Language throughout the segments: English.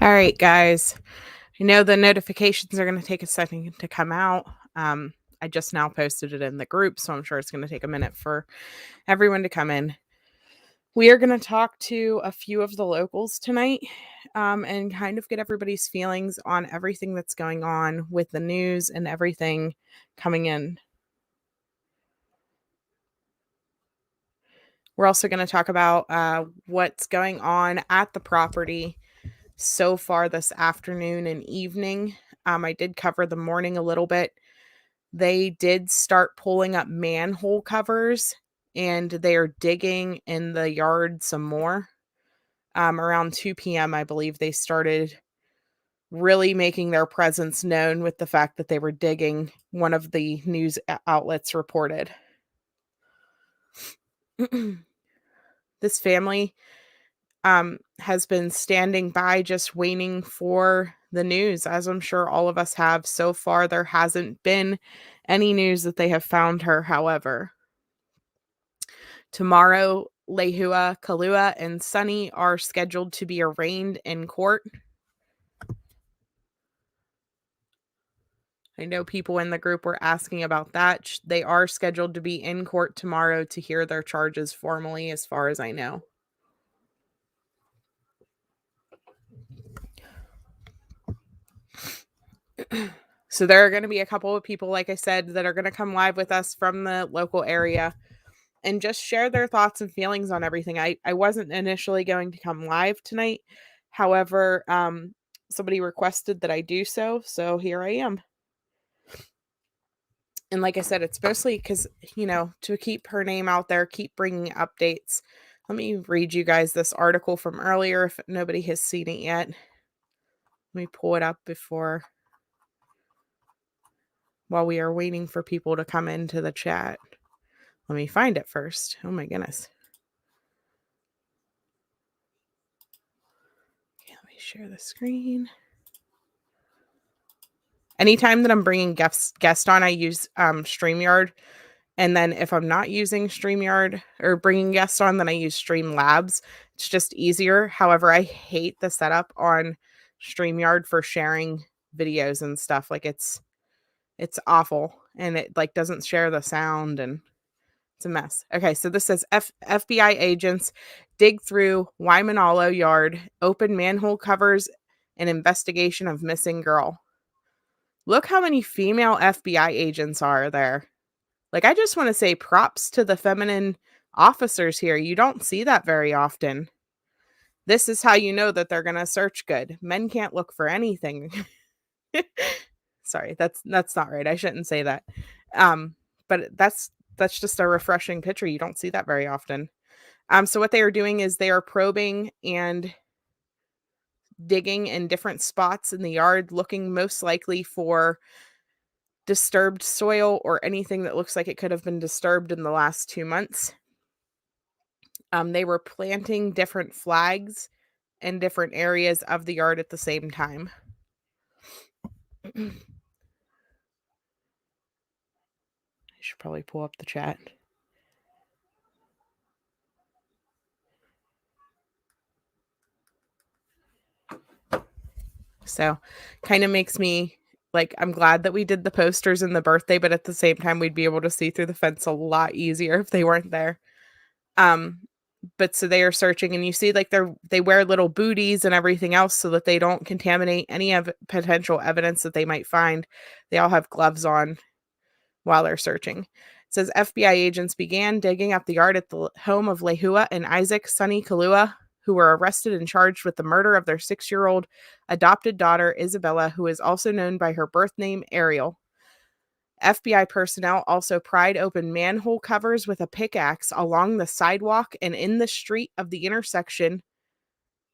All right, guys. I know the notifications are going to take a second to come out. I just now posted it in the group, so I'm sure it's going to take a minute for everyone to come in. We are going to talk to a few of the locals tonight and kind of get everybody's feelings on everything that's going on with the news and everything coming in. We're also going to talk about what's going on at the property so far this afternoon and evening. I did cover the morning a little bit. They did start pulling up manhole covers and they are digging in the yard some more. Around 2 p.m., I believe they started really making their presence known with the fact that they were digging, one of the news outlets reported. This family has been standing by just waiting for the news, as I'm sure all of us have. So far, there hasn't been any news that they have found her, however. Tomorrow, Lehua, Kalua, and Sunny are scheduled to be arraigned in court. I know people in the group were asking about that. They are scheduled to be in court tomorrow to hear their charges formally, as far as I know. So there are going to be a couple of people, like I said, that are going to come live with us from the local area and just share their thoughts and feelings on everything. I wasn't initially going to come live tonight. However, somebody requested that I do so. So here I am. And like I said, it's mostly because, to keep her name out there, keep bringing updates. Let me read you guys this article from earlier if nobody has seen it yet. Let me pull it up while we are waiting for people to come into the chat. Let me find it first. Oh my goodness. Okay, let me share the screen. Anytime that I'm bringing guest on, I use StreamYard. And then if I'm not using StreamYard or bringing guests on, then I use Streamlabs. It's just easier. However, I hate the setup on StreamYard for sharing videos and stuff. Like it's awful, and it like doesn't share the sound, and it's a mess. Okay, so this says FBI agents dig through Waimanalo yard, open manhole covers, an investigation of missing girl. Look how many female FBI agents are there. Like, I just want to say props to the feminine officers here. You don't see that very often. This is how you know that they're going to search good. Men can't look for anything. Sorry, that's not right. I shouldn't say that. But that's just a refreshing picture. You don't see that very often. So what they are doing is they are probing and digging in different spots in the yard, looking most likely for disturbed soil or anything that looks like it could have been disturbed in the last 2 months. They were planting different flags in different areas of the yard at the same time. I should probably pull up the chat. So kind of makes me like, I'm glad that we did the posters and the birthday, but at the same time, we'd be able to see through the fence a lot easier if they weren't there. But so they are searching, and you see like they wear little booties and everything else so that they don't contaminate any of potential evidence that they might find. They all have gloves on while they're searching. It says FBI agents began digging up the yard at the home of Lehua and Isaac Sunny Kalua, who were arrested and charged with the murder of their 6-year-old adopted daughter, Isabella, who is also known by her birth name, Ariel. FBI personnel also pried open manhole covers with a pickaxe along the sidewalk and in the street of the intersection.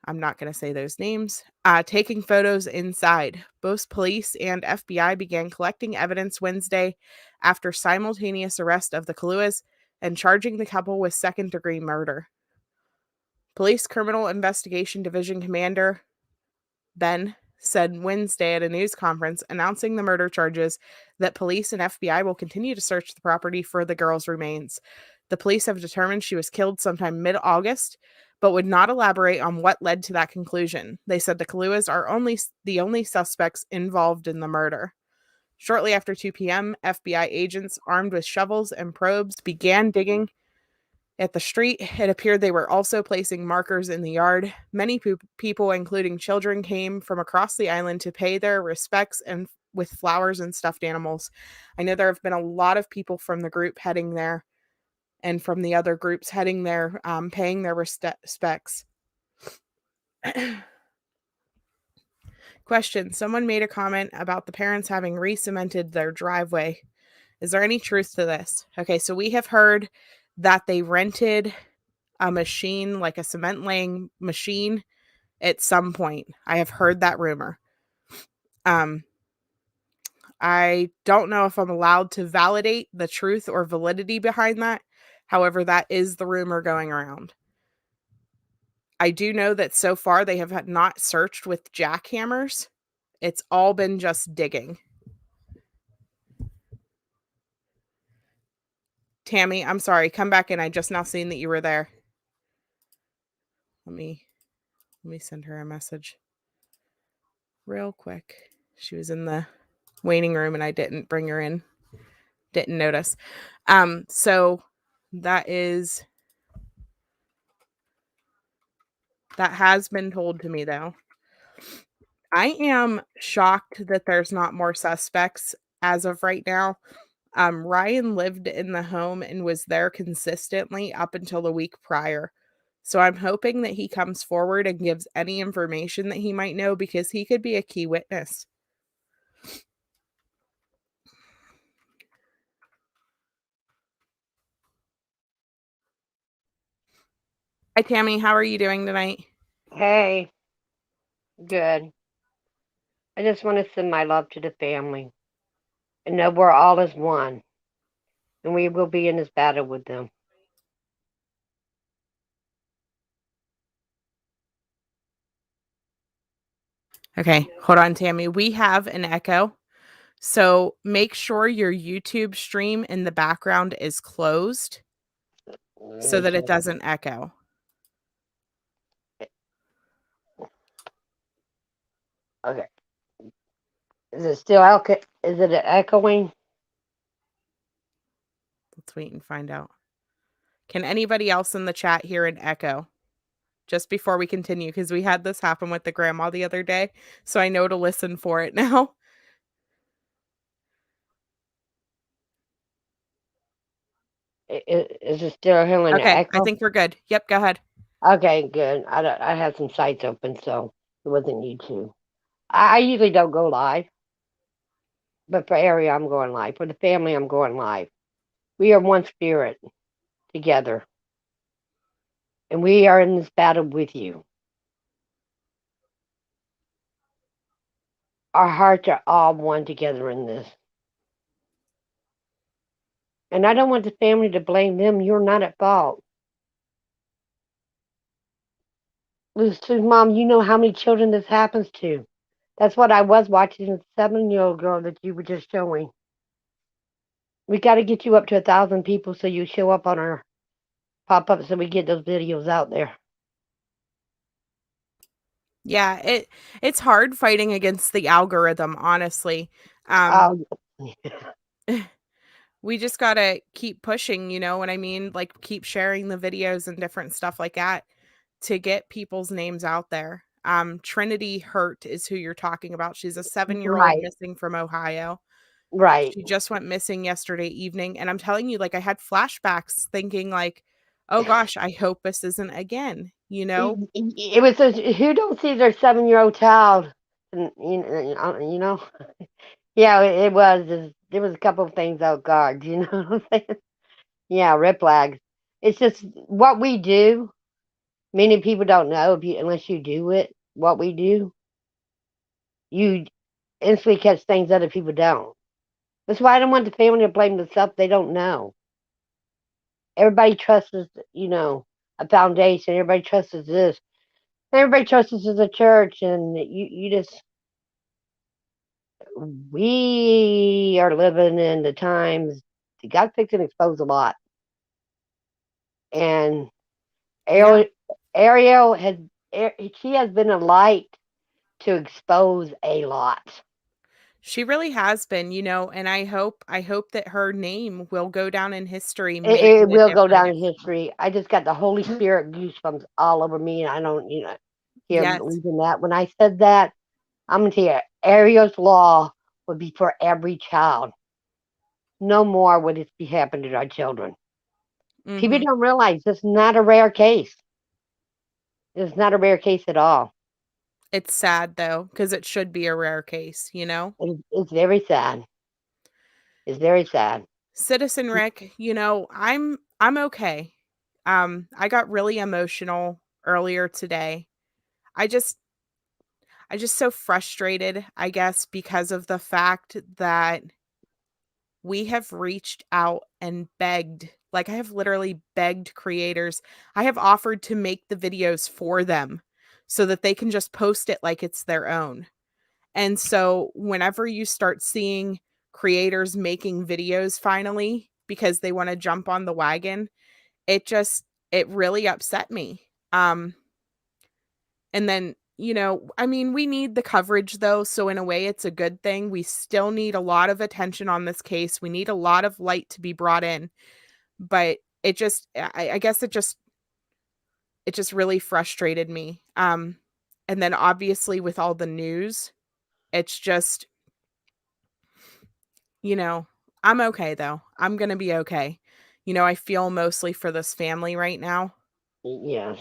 I'm not going to say those names. Taking photos inside. Both police and FBI began collecting evidence Wednesday after simultaneous arrest of the Kaluas and charging the couple with second-degree murder. Police Criminal Investigation Division Commander Ben said Wednesday at a news conference announcing the murder charges that police and FBI will continue to search the property for the girls' remains. The police have determined she was killed sometime mid-August, but would not elaborate on what led to that conclusion. They said the Kaluas are the only suspects involved in the murder. Shortly after 2 p.m., FBI agents armed with shovels and probes began digging at the street. It appeared they were also placing markers in the yard. Many people, including children, came from across the island to pay their respects and with flowers and stuffed animals. I know there have been a lot of people from the group heading there and from the other groups heading there, paying their respects. Question. Someone made a comment about the parents having re-cemented their driveway. Is there any truth to this? Okay, so we have heard that they rented a machine, like a cement laying machine, at some point. I have heard that rumor. I don't know if I'm allowed to validate the truth or validity behind that. However, that is the rumor going around. I do know that so far they have not searched with jackhammers. It's all been just digging. Tammy, I'm sorry. Come back in. I just now seen that you were there. Let me send her a message real quick. She was in the waiting room and I didn't bring her in. Didn't notice. So that has been told to me though. I am shocked that there's not more suspects as of right now. Ryan lived in the home and was there consistently up until the week prior. So I'm hoping that he comes forward and gives any information that he might know because he could be a key witness. Hi, Tammy. How are you doing tonight? Hey, good. I just want to send my love to the family and know we're all as one, and we will be in this battle with them. Okay, hold on, Tammy. We have an echo. So make sure your YouTube stream in the background is closed so that it doesn't echo. Okay. Is it still Is it echoing? Let's wait and find out. Can anybody else in the chat hear an echo? Just before we continue, because we had this happen with the grandma the other day, so I know to listen for it now. Is it still hearing an Okay, I echo? think we're good. Yep, go ahead. Okay, good. I had some sites open, so it wasn't YouTube. I usually don't go live, but for Ariel, I'm going live. For the family, I'm going live. We are one spirit together, and we are in this battle with you. Our hearts are all one together in this. And I don't want the family to blame them. You're not at fault. Lucy's mom, you know how many children this happens to. That's what I was watching the 7-year-old girl that you were just showing. We got to get you up to 1,000 people so you show up on our pop up so we get those videos out there. Yeah, it's hard fighting against the algorithm, honestly. Oh, We just gotta keep pushing, you know what I mean? Like keep sharing the videos and different stuff like that to get people's names out there. Trinity Hurt is who you're talking about. She's a 7-year-old right, missing from Ohio. right. She just went missing yesterday evening, and I'm telling you, like, I had flashbacks thinking like, "Oh gosh, I hope this isn't again," you know? It was who don't see their 7-year-old child, and you know. Yeah, it was. There was a couple of things out guard. You know what I'm saying? Yeah, red flags. It's just what we do. Many people don't know unless you do it. What we do, you instantly catch things other people don't. That's why I don't want the family to blame the stuff they don't know. Everybody trusts, a foundation. Everybody trusts this. Everybody trusts us as a church, and we are living in the times. God fix and expose a lot. And Yeah. Ariel, Ariel has she has been a light to expose a lot. She really has been, and I hope that her name will go down in history It making a will go down difference. in history. I just got the Holy Spirit goosebumps all over me, and I don't, hear Yes. believing that. When I said that, I'm gonna tell you, Ariel's law would be for every child. No more would it be happening to our children. People Mhm. don't realize this is not a rare case. It's not a rare case at all. It's sad though, because it should be a rare case. It's very sad. It's very sad. Citizen Rick, I'm okay. I got really emotional earlier today. I just I just so frustrated, I guess, because of the fact that we have reached out and begged. Like I have literally begged creators. I have offered to make the videos for them so that they can just post it like it's their own. And so whenever you start seeing creators making videos finally because they want to jump on the wagon, it really upset me. And then, I mean, we need the coverage though, so in a way it's a good thing. We still need a lot of attention on this case. We need a lot of light to be brought in, but I guess it just really frustrated me. And then obviously with all the news, it's just You know, I'm okay though. I'm gonna be okay. I feel mostly for this family right now. Yes.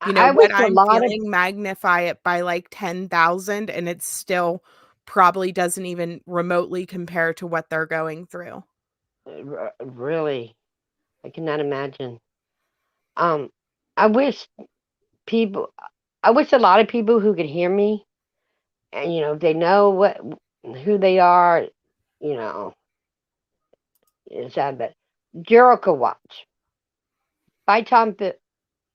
I What wish a I'm lot of feeling, magnify it by like 10,000, and it still probably doesn't even remotely compare to what they're going through. really, I cannot imagine. Um, I wish people, I wish a lot of people who could hear me, and they know who they are. You know, it's sad, but Jericho Watch by Tom.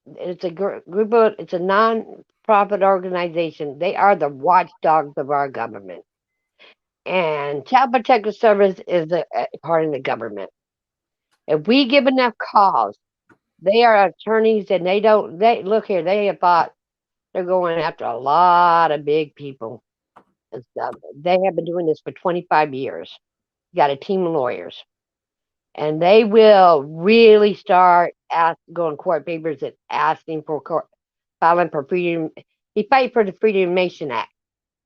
It's a group of. It's a non-profit organization. They are the watchdogs of our government, and Child Protective Service is a part of the government. If we give enough calls, they are attorneys, and they don't. They look here. They have fought. They're going after a lot of big people and stuff. They have been doing this for 25 years. Got a team of lawyers, and they will really start going court papers and asking for court filing for freedom. He fight for the Freedom of Information Act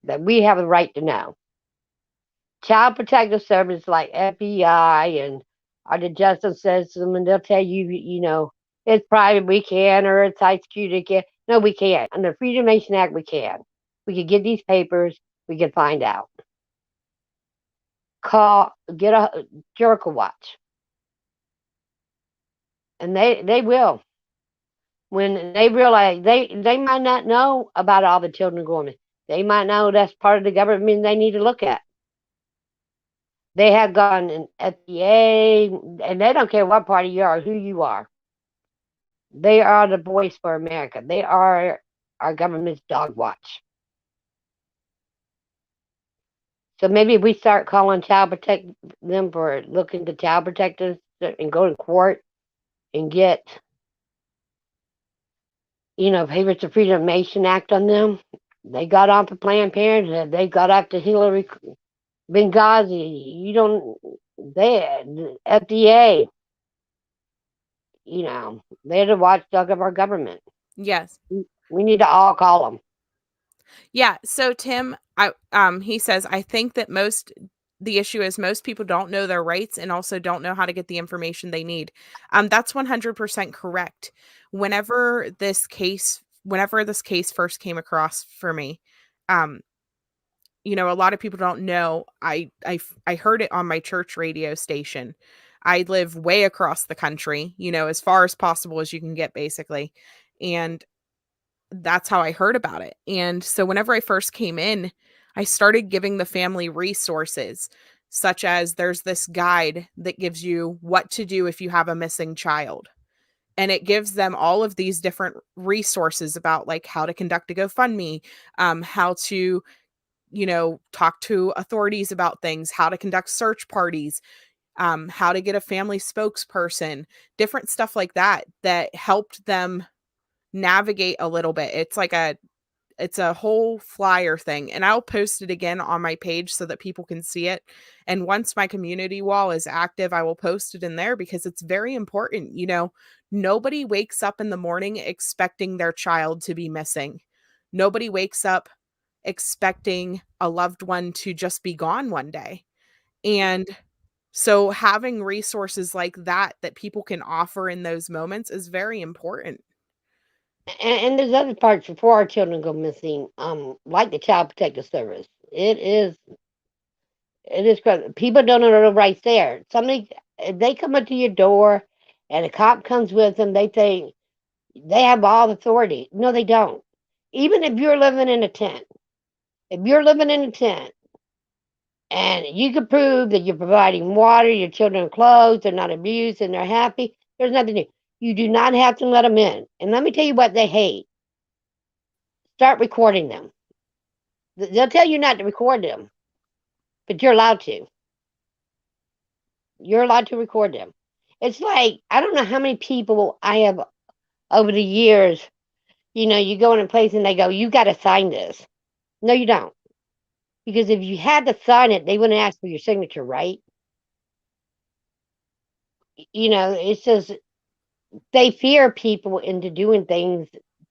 that we have the right to know. Child Protective Service like FBI and or the justice system, and they'll tell you, it's private, we can, or it's high security, can. No, we can't. Under the Freedom of Information Act, we can. We can get these papers. We can find out. Get a Jericho Watch, and they will. When they realize they might not know about all the children going, they might know that's part of the government they need to look at. They have gone in FDA, and they don't care what party you are, or who you are. They are the voice for America. They are our government's dog watch. So maybe if we start calling child protect them for looking to child protectors and go to court and get, papers to Freedom of Information Act on them. They got off of Planned Parenthood. They got after Hillary Benghazi. They FDA. They're the watchdog of our government. Yes. We need to all call them. Yeah, so Tim, he says, "I think that the issue is most people don't know their rights and also don't know how to get the information they need." That's 100% correct. Whenever this case first came across for me, um, a lot of people don't know. I heard it on my church radio station. I live way across the country, as far as possible as you can get, basically, and that's how I heard about it. And so whenever I first came in, I started giving the family resources, such as there's this guide that gives you what to do if you have a missing child. And it gives them all of these different resources about like how to conduct a GoFundMe, how to, talk to authorities about things, how to conduct search parties, how to get a family spokesperson, different stuff like that that helped them navigate a little bit. It's a whole flyer thing, and I'll post it again on my page so that people can see it. And once my community wall is active, I will post it in there because it's very important. Nobody wakes up in the morning expecting their child to be missing. Nobody wakes up expecting a loved one to just be gone one day. And so having resources like that people can offer in those moments is very important. And there's other parts before our children go missing, like the Child Protective Service. It is crazy. People don't know the rights there. Somebody, if they come up to your door, and a cop comes with them, they think they have all the authority. No, they don't. Even if you're living in a tent, if you're living in a tent, and you can prove that you're providing water, your children are clothes, they're not abused, and they're happy, there's nothing new. You do not have to let them in. And let me tell you what they hate. Start recording them. They'll tell you not to record them, but you're allowed to. You're allowed to record them. It's like, I don't know how many people I have over the years. You go in a place and they go, "You got to sign this." No, you don't. Because if you had to sign it, they wouldn't ask for your signature, right? It's just they fear people into doing things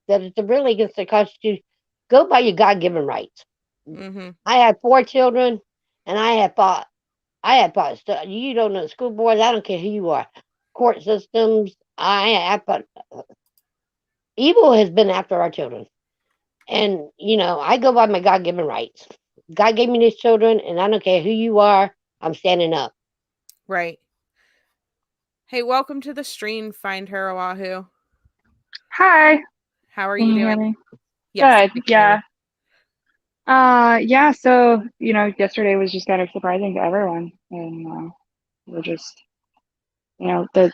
that it's really against the Constitution. Go by your God given rights. Mm-hmm. I had 4 children, and I had fought. You don't know school boards. I don't care who you are. Court systems. I fought. Evil has been after our children, and I go by my God given rights. God gave me these children, and I don't care who you are. I'm standing up. Right. Hey, welcome to the stream, Find Her Oahu. Hi. How are Can you you hear doing? me? Yes, Good. I can hear you. Yeah. Yeah, so, yesterday was just kind of surprising to everyone. And we're just, that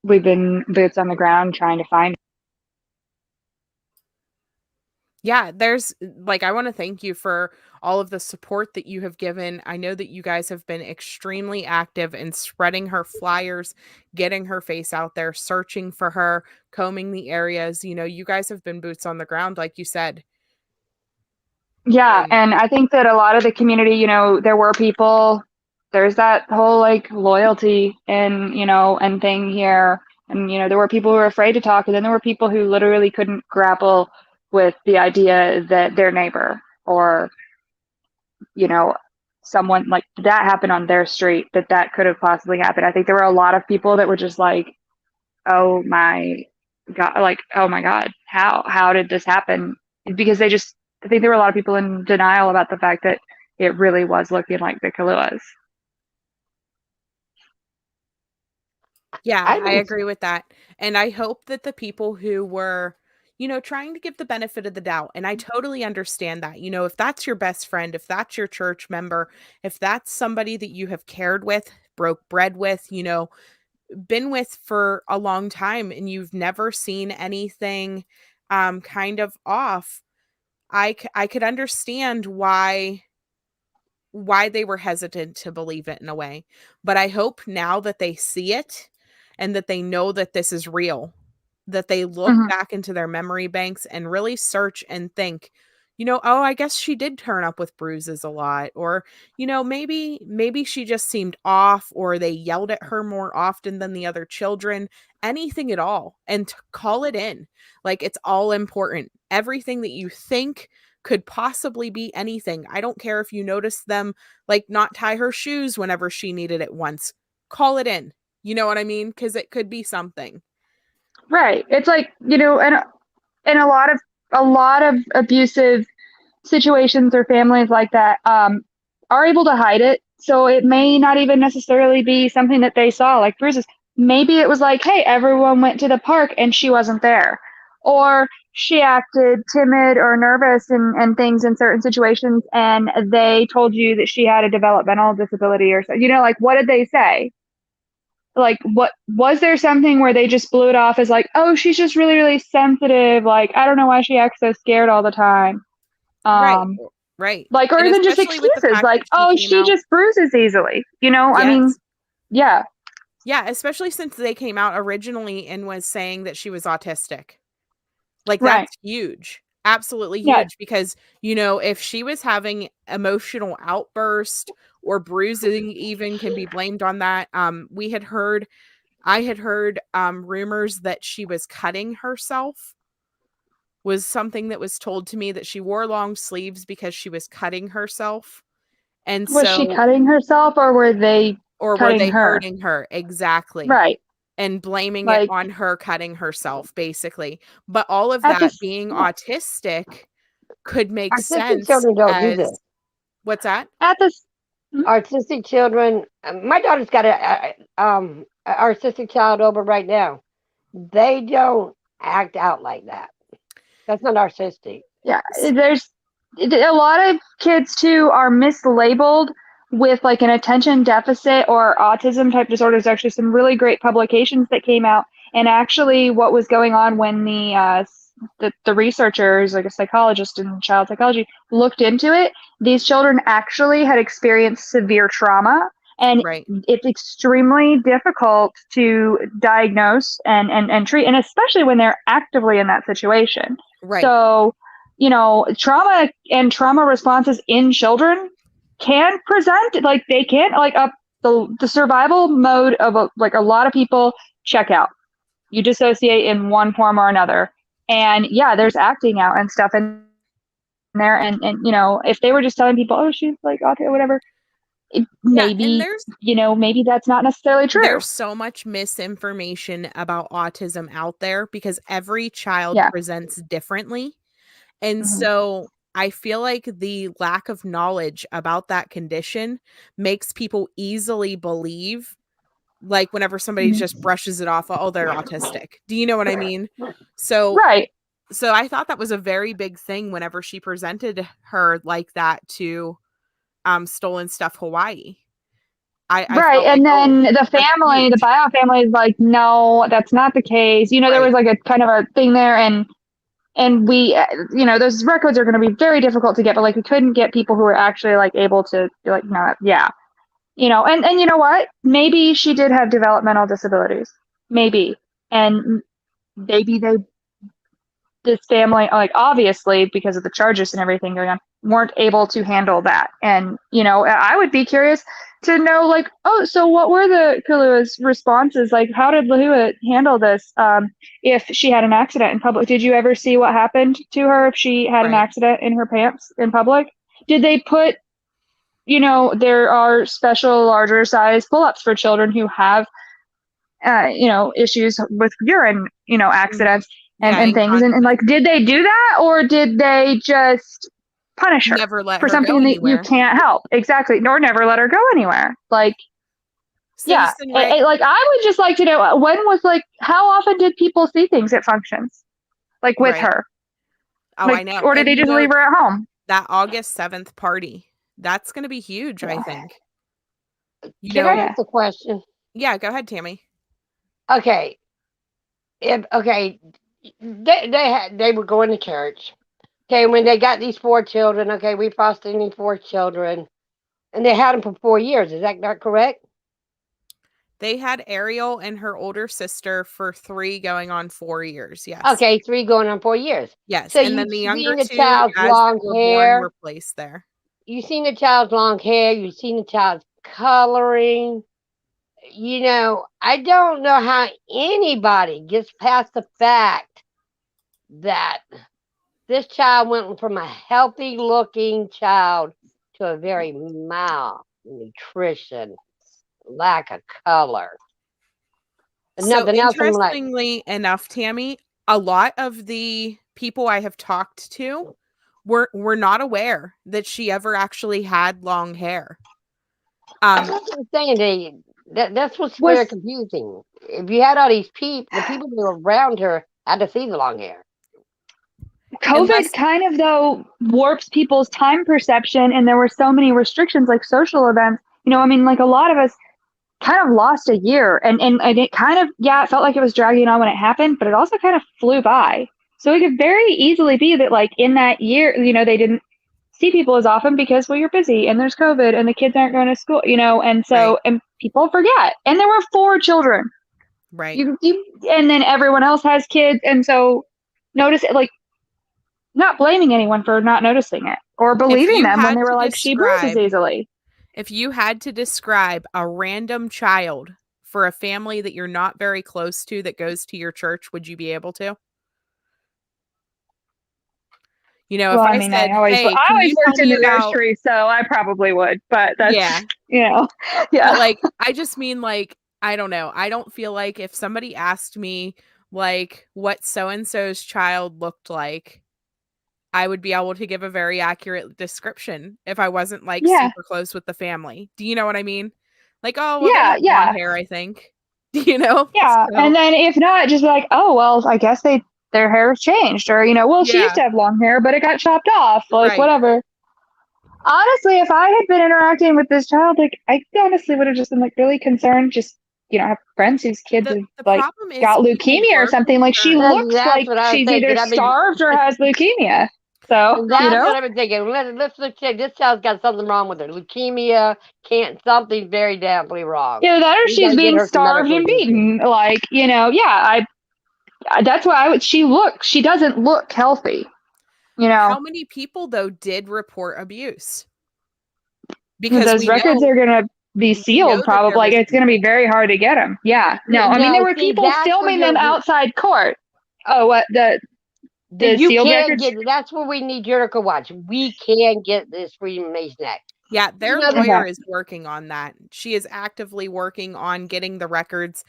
we've been boots on the ground trying to find. Yeah, I want to thank you for all of the support that you have given. I know that you guys have been extremely active in spreading her flyers, getting her face out there, searching for her, combing the areas. You guys have been boots on the ground, like you said. Yeah, And and I think that a lot of the community, there were people, there's that whole like loyalty and thing here. And, there were people who were afraid to talk. And then there were people who literally couldn't grapple with the idea that their neighbor or you know, someone like that happened on their street, that could have possibly happened. I think there were a lot of people that were just like, oh my God, like, oh my God, how did this happen? Because I think there were a lot of people in denial about the fact that it really was looking like the Kaluas. yeah, I I don't. agree with that. And I hope that the people who were, trying to give the benefit of the doubt, and I totally understand that, if that's your best friend, if that's your church member, if that's somebody that you have cared with, broke bread with, been with for a long time and you've never seen anything kind of off, I could understand why they were hesitant to believe it in a way. But I hope now that they see it and that they know that this is real, that they look Mm-hmm. back into their memory banks and really search and think, oh, I guess she did turn up with bruises a lot. Or, maybe she just seemed off, or they yelled at her more often than the other children, anything at all. And call it in. Like, it's all important. Everything that you think could possibly be anything. I don't care if you notice them like not tie her shoes whenever she needed it once. Call it in. You know what I mean? Because it could be something. Right. It's like, and a lot of abusive situations or families like that are able to hide it. So it may not even necessarily be something that they saw, like bruises. Maybe it was like, hey, everyone went to the park and she wasn't there. Or she acted timid or nervous and things in certain situations, and they told you that she had a developmental disability or so. Like, what did they say? Like, what was there something where they just blew it off as like, oh, she's just really, really sensitive. Like, I don't know why she acts so scared all the time. Right. Um, Right. like, or And even just especially with the excuses fact like, that she oh, came she out. just bruises easily. I mean, Yes. Yeah. Yeah, especially since they came out originally and was saying that she was autistic. Like, Right. that's huge. Absolutely Yeah. huge because, if she was having emotional outburst or bruising even can be blamed on that. I had heard rumors that she was cutting herself was something that was told to me, that she wore long sleeves because she was cutting herself. And Was she so, cutting herself, or were they or were cutting they her? hurting her? Exactly. Right. And blaming it Like on her cutting herself, basically. But all of at that this, being autistic could make Artistic sense children don't do this. as what's that? at this. Artistic children. My daughter's got a artistic child over right now. They don't act out like that. That's not artistic. Yeah, there's a lot of kids too are mislabeled with like an attention deficit or autism type disorder. There's actually some really great publications that came out, and actually what was going on when the researchers, like a psychologist in child psychology, looked into it, these children actually had experienced severe trauma, and Right. it's extremely difficult to diagnose and treat, and especially when they're actively in that situation. Right. So, trauma and trauma responses in children can present like they can like up the survival mode of a lot of people check out. You dissociate in one form or another, and yeah, there's acting out and stuff in there, and if they were just telling people, oh, she's like autistic or whatever, Yeah, and maybe that's not necessarily true. there's so much misinformation about autism out there because every child Yeah. presents differently. And Hmm. so I feel like the lack of knowledge about that condition makes people easily believe, like, whenever somebody Hmm. just brushes it off, oh, they're autistic. Do you know what I mean? So Right. so I thought that was a very big thing whenever she presented her like that to Stolen Stuff Hawaii. I Right. felt like, And oh, then the that's family, the huge. bio family is like, no, that's not the case. There Right. was like a kind of a thing there, and we, those records are going to be very difficult to get, but like we couldn't get people who were actually like able to be like, no, yeah. And you know what? Maybe she did have developmental disabilities. Maybe. And maybe this family, like obviously because of the charges and everything going on, weren't able to handle that. And I would be curious to know, like, oh, so what were the Kalua's responses? Like, how did Lahua handle this? If she had an accident in public, did you ever see what happened to her if she had an Right. accident in her pants in public? Did they put, there are special larger size pull-ups for children who have issues with urine, Mhm. accidents and, Yeah, and things. And like, incontinence. did they do that, or did they just punish her Never let for her go something that you anywhere. can't help? Exactly. Nor never let her go anywhere. Like, yeah. Citizen Ray. Like, I would just like to know how often did people see things at functions? Like with Right. her? Oh, I Like, know. or did And they just leave her at home? that August 7th party, that's gonna be huge, I Yeah. think. Can I Yeah. ask a question? Yeah, go ahead, Tammy. Okay. Okay, they were going to church. Okay, when they got these 4 children, okay, we fostered these 4 children, and they had them for 4 years. Is that not correct? They had Ariel and her older sister for 3 going on 4 years, yes. Okay, 3 going on 4 years. Yes, So and then you've the younger seen the 2, child's as they long were born, hair. were placed there. You've seen the child's long hair. You've seen the child's coloring. I don't know how anybody gets past the fact that this child went from a healthy looking child to a very malnutrition, lack of color. So, Nothing else. I'm like, interestingly enough, Tammy, a lot of the people I have talked to were not aware that she ever actually had long hair. that's what I'm saying to you. That's what's very Was confusing. If you had all these people, the people who were around her had to see the long hair. COVID Unless kind of though warps people's time perception, and there were so many restrictions like social events. I mean, like a lot of us kind of lost a year, and it kind of, yeah, it felt like it was dragging on when it happened, but it also kind of flew by. So it could very easily be that like in that year, they didn't see people as often because, well, you're busy and there's COVID and the kids aren't going to school, and so, Right. and people forget. And there were 4 children. Right. And then everyone else has kids. And so notice it, like, not blaming anyone for not noticing it or If believing you them when had they were to like, she bruises describe easily. If you had to describe a random child for a family that you're not very close to that goes to your church, would you be able to? Well, If I I mean, I said, always, "Hey, I can always you tell worked in me the about" nursery, so I probably would, but that's, Yeah, yeah. but, like, I just mean, like, I don't know. I don't feel like if somebody asked me, like, what so and so's child looked like, I would be able to give a very accurate description if I wasn't, like, Yeah. super close with the family. Do you know what I mean? Like, "Oh, well, they Yeah. have blonde Yeah. hair, I think." You know? Yeah. So, And then if not, just be like, oh, well, I guess their hair's changed, or, well, she used yeah, to have long hair, but it got chopped off, like, right. whatever. Honestly, if I had been interacting with this child, like, I honestly would have just been like really concerned. Just, I have friends whose kids have The like problem is got people leukemia or were something. Like, she concerned. looks That's like what I was she's thinking. either I mean, starved or has leukemia. So, that's what I've been thinking. Let's look. This child's got something wrong with her. Leukemia, can't something very definitely wrong. that or We got she's to get being her some starved medical and attention. beaten. Like, that's why she doesn't look healthy, you know. How many people, though, did report abuse? Because Because those records are going to be we know sealed that there probably. Like, was it's going to be very hard to get them. Yeah. No, I mean, there No, were see, people that's where filming them outside court. Oh, what? The you sealed can't records? get. That's where we need Jericho Watch. We can get this Freedom of Information Act. Yeah, their Okay. lawyer is working on that. She is actively working on getting the records.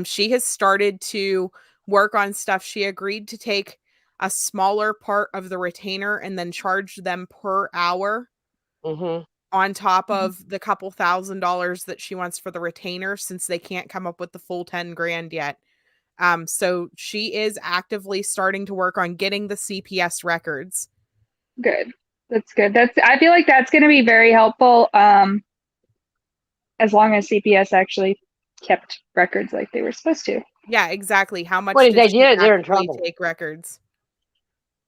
She has started to work on stuff. She agreed to take a smaller part of the retainer and then charge them per hour Mm-hmm. on top of the couple $1,000s that she wants for the retainer, since they can't come up with the full 10 grand yet. So she is actively starting to work on getting the CPS records. Good. That's good. I feel like that's going to be very helpful. As long as CPS actually kept records like they were supposed to. Yeah, exactly. How much Well, if did they she did it, they're in actually trouble. take records?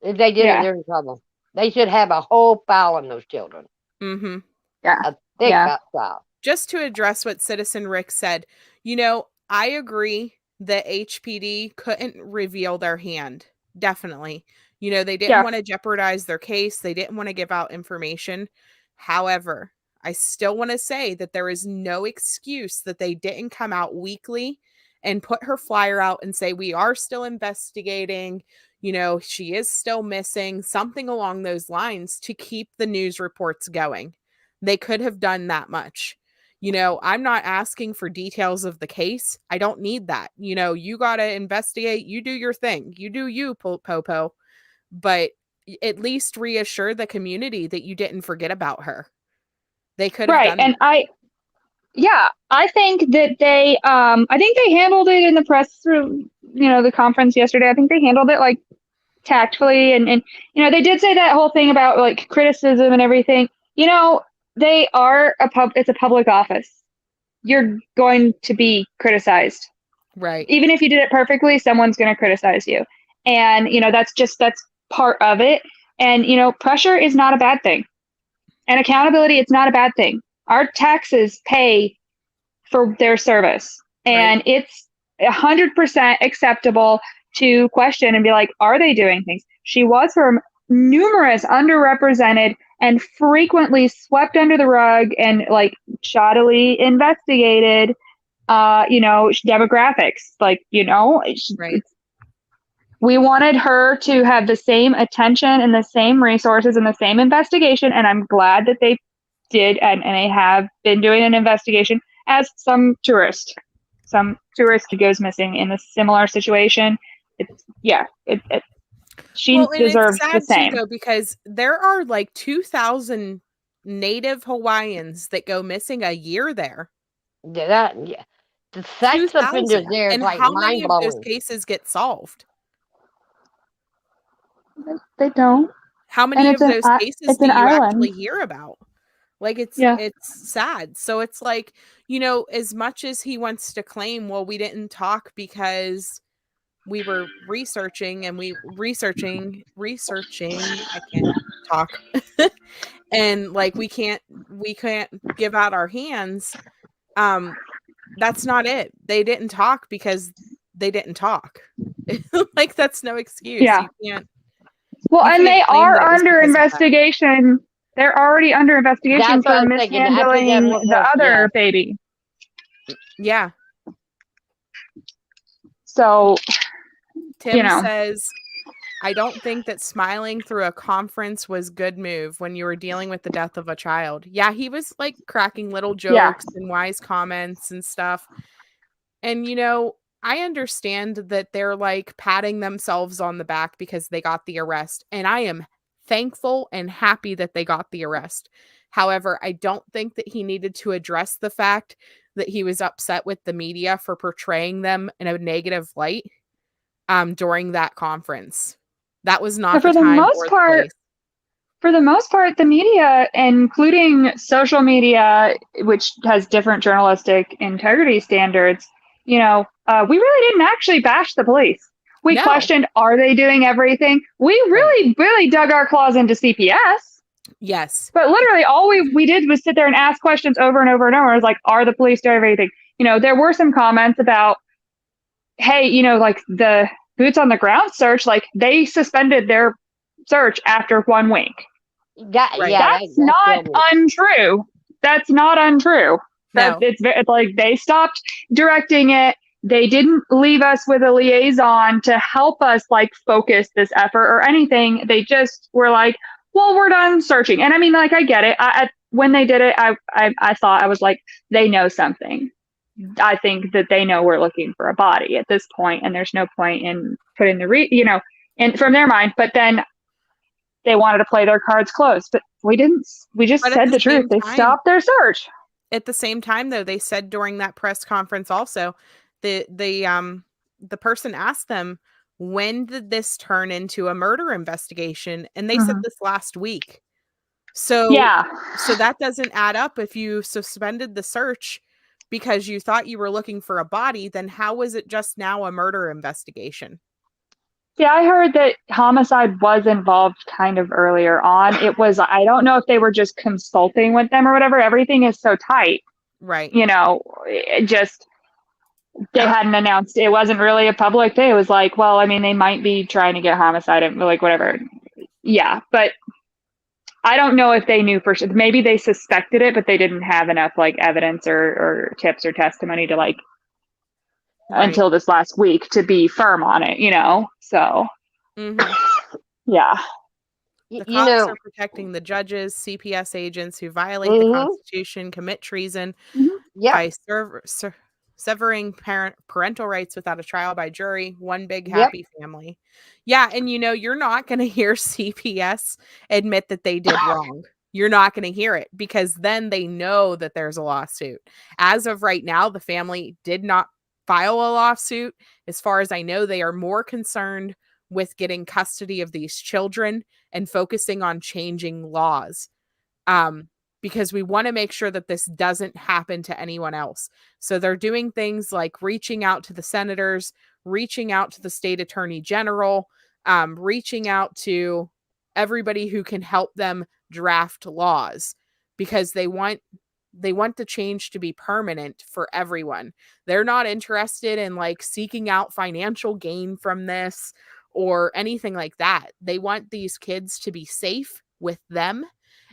If they did it, Yeah. they're in trouble. They should have a whole file on those children. Mm-hmm. Yeah. A thick Yeah. file. Just to address what Citizen Rick said, I agree that HPD couldn't reveal their hand. Definitely. They didn't Yeah. want to jeopardize their case. They didn't want to give out information. However, I still want to say that there is no excuse that they didn't come out weekly and put her flyer out and say, we are still investigating. She is still missing, something along those lines, to keep the news reports going. They could have done that much. I'm not asking for details of the case. I don't need that. You got to investigate. You do your thing. You do you, Popo. But at least reassure the community that you didn't forget about her. They could have Right. done And that. I think that I think they handled it in the press through, the conference yesterday. I think they handled it like tactfully. And they did say that whole thing about like criticism and everything. They are it's a public office. You're going to be criticized. Right. Even if you did it perfectly, someone's going to criticize you. And, that's part of it. And, pressure is not a bad thing. And accountability, it's not a bad thing. Our taxes pay for their service. And Right. it's 100% acceptable to question and be like, are they doing things? She was for numerous underrepresented and frequently swept under the rug and like shoddily investigated, demographics. Like, Right. we wanted her to have the same attention and the same resources and the same investigation. And I'm glad that they did. And they have been doing an investigation as some tourist who goes missing in a similar situation. She And deserves it's the sad too, same. though, because there are like 2,000 native Hawaiians that go missing a year there. Yeah. The sex offenders 2,000. there is And like how mind many of those blowing. cases get solved? They don't. How And many of those cases it's do an you island. actually hear about? Like, Yeah. it's sad. So it's like, as much as he wants to claim, well, we didn't talk because we were researching. I can't talk. And like we can't give out our hands. That's not it. They didn't talk because they didn't talk. Like that's no excuse. Yeah. You And can't they claim that are it was under because of that. investigation. They're already under investigation That's what I for was thinking. I put that mishandling one the first, other baby. Yeah. So, Tim says, I don't think that smiling through a conference was good move when you were dealing with the death of a child. Yeah, he was like cracking little jokes and wise comments and stuff. And I understand that they're like patting themselves on the back because they got the arrest. And I am thankful and happy that they got the arrest. However, I don't think that he needed to address the fact that he was upset with the media for portraying them in a negative light during that conference. That was not the time or the place. For the most part, the media, including social media, which has different journalistic integrity standards, we really didn't actually bash the police. We questioned, are they doing everything? We really, really dug our claws into CPS. Yes. But literally all we did was sit there and ask questions over and over and over. It was like, are the police doing everything? There were some comments about, hey, like the boots on the ground search, like they suspended their search after 1 week. That's not untrue. That's not untrue. No. It's like they stopped directing it. They didn't leave us with a liaison to help us like focus this effort or anything. They just were like, well, we're done searching. And I mean, like, I get it. When they did it, I thought, I was like, they know something. I think that they know we're looking for a body at this point, and there's no point in putting and from their mind. But then they wanted to play their cards close, but we didn't. We just said the truth. They stopped their search. At the same time, though, they said during that press conference also, the person asked them, when did this turn into a murder investigation? And they said this last week. So that doesn't add up. If you suspended the search because you thought you were looking for a body, then how was it just now a murder investigation? Yeah, I heard that homicide was involved kind of earlier on. It was, I don't know if they were just consulting with them or whatever. Everything is so tight. Right. It just, they hadn't announced, it wasn't really a public day. It was like, well, I mean, they might be trying to get homicide and like whatever. Yeah, but I don't know if they knew for sure. Maybe they suspected it, but they didn't have enough like evidence or tips or testimony to like until this last week to be firm on it, So yeah. The cops are protecting the judges, CPS agents who violate the Constitution, commit treason by severing parental rights without a trial by jury. One big happy family. Yeah, and you're not going to hear CPS admit that they did wrong. You're not going to hear it because then they know that there's a lawsuit. As of right now, the family did not file a lawsuit. As far as I know, they are more concerned with getting custody of these children and focusing on changing laws. Because we want to make sure that this doesn't happen to anyone else. So they're doing things like reaching out to the senators, reaching out to the state attorney general, reaching out to everybody who can help them draft laws because they want the change to be permanent for everyone. They're not interested in like seeking out financial gain from this or anything like that. They want these kids to be safe with them,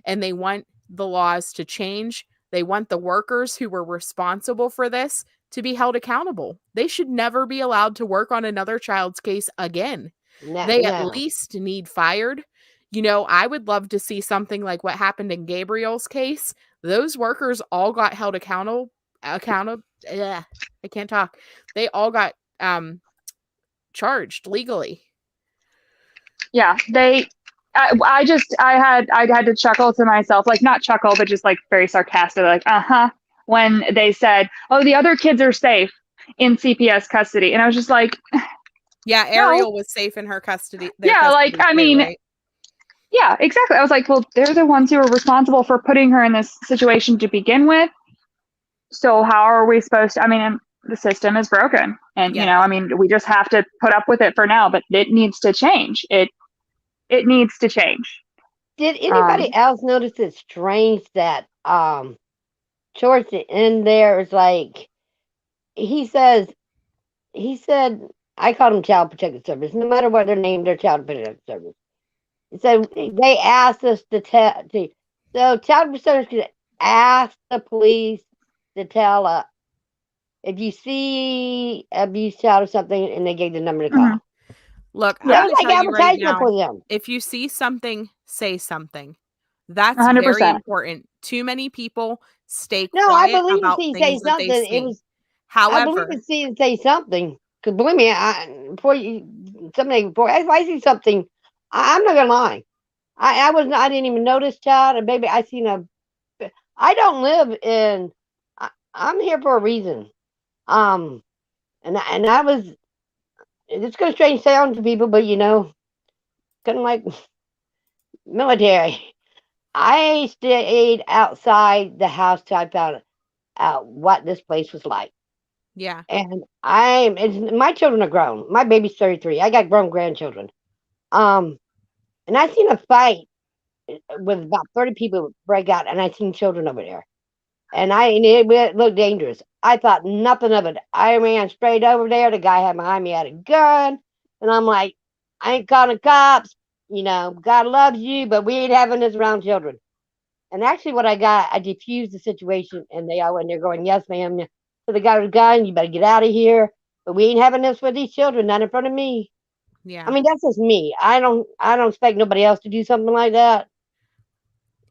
and they want the laws to change. They want the workers who were responsible for this to be held accountable. They should never be allowed to work on another child's case again. They at least need fired. I would love to see something like what happened in Gabriel's case. Those workers all got held accountable. I can't talk. They all got charged legally. Yeah, I had to chuckle to myself, like not chuckle, but just like very sarcastic, like, when they said, oh, the other kids are safe in CPS custody. And I was just like, yeah, Ariel was safe in her custody. Right? Yeah, exactly. I was like, well, they're the ones who were responsible for putting her in this situation to begin with. So how are we supposed to, the system is broken and, we just have to put up with it for now, but it needs to change. It needs to change. Did anybody else notice it's strange that towards the end there is like he says he said I called them Child Protective Service. No matter what their name, they're Child Protective Service. So they asked us to tell. So Child Protective Service could ask the police to tell if you see abused child or something, and they gave the number to call. Look, It I'm was gonna like tell you right advertisement now, for them. if you see something, say something. That's 100%. very important. Too many people stay No, I quiet believe about it's say things that something. they It see. was. I believe However, it's say something. Because believe me, before if I see something, I'm not gonna lie. I didn't even notice child, and baby, I seen a. I don't live in. I'm here for a reason. And I was. It's gonna strange sound to people, but kind of like military. I stayed outside the house till I found out what this place was like. yeah. And my children are grown. My baby's 33. I got grown grandchildren. And I seen a fight with about 30 people break out, and I seen children over there. And it looked dangerous. I thought nothing of it. I ran straight over there. The guy had behind me had a gun, and I'm like, I ain't calling the cops. God loves you, but we ain't having this around children. And actually, what I got, I diffused the situation, and they all went there going, "Yes, ma'am." So the guy with a gun, you better get out of here. But we ain't having this with these children, not in front of me. Yeah. I mean, that's just me. I don't expect nobody else to do something like that.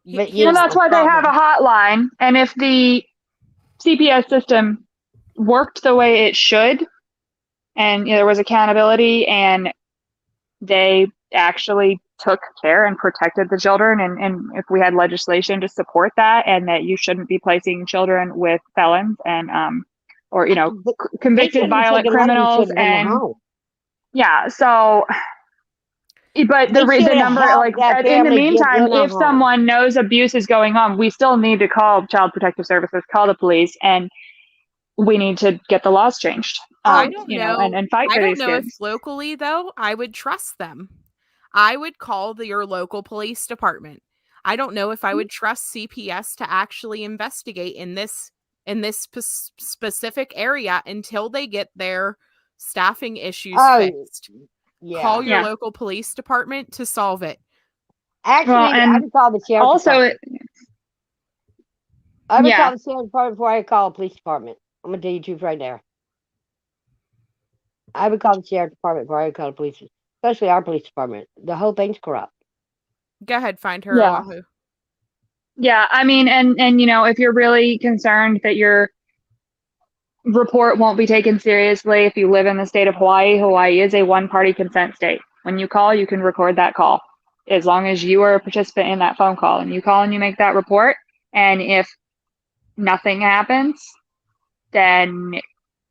But And that's why they have a hotline. And if the CPS system worked the way it should, and there was accountability, and they actually took care and protected the children, and if we had legislation to support that, and that you shouldn't be placing children with felons and or convicted violent criminals, and so but the number, like, in the meantime, if someone knows abuse is going on, we still need to call Child Protective Services, call the police, and we need to get the laws changed. I don't know. And fight for these kids. I don't know if locally, though, I would trust them. I would call your local police department. I don't know if I would trust CPS to actually investigate in this specific area until they get their staffing issues fixed. Yeah. Call your local police department to solve it. Actually, I would call the sheriff's department. I would call the sheriff's department before I call the police department. I'm gonna tell you the truth right there. I would call the sheriff's department before I would call the police, especially our police department. The whole thing's corrupt. Go ahead, find her, Oahu. Yeah, I mean, and if you're really concerned that your report won't be taken seriously, if you live in the state of Hawaii, Hawaii is a one-party consent state. When you call, you can record that call, as long as you are a participant in that phone call, and you call and you make that report. And if nothing happens, then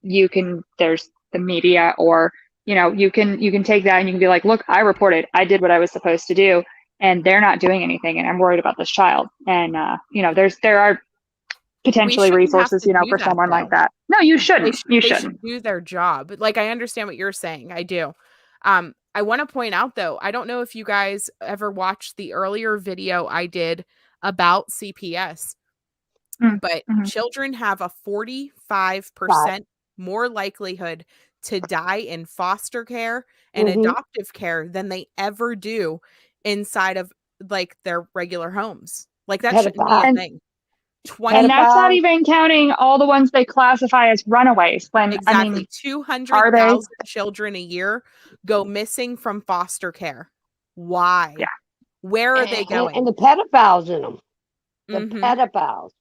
there's the media, or you can take that and you can be like, look, I reported, I did what I was supposed to do, and they're not doing anything, and I'm worried about this child. And there are potentially resources for someone like that. No, you shouldn't. They should do their job. Like, I understand what you're saying. I do. I want to point out, though, I don't know if you guys ever watched the earlier video I did about CPS, but children have a 45% more likelihood to die in foster care and adoptive care than they ever do inside of, like, their regular homes. Like, that shouldn't be a thing. And that's not even counting all the ones they classify as runaways. When exactly, I mean, 200,000 children a year go missing from foster care. Why? Yeah. Where are they going? And the pedophiles in them. The pedophiles.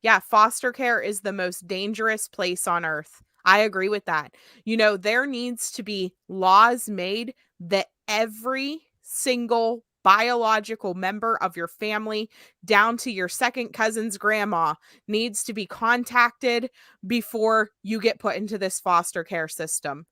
Yeah, foster care is the most dangerous place on earth. I agree with that. There needs to be laws made that every single biological member of your family, down to your second cousin's grandma, needs to be contacted before you get put into this foster care system.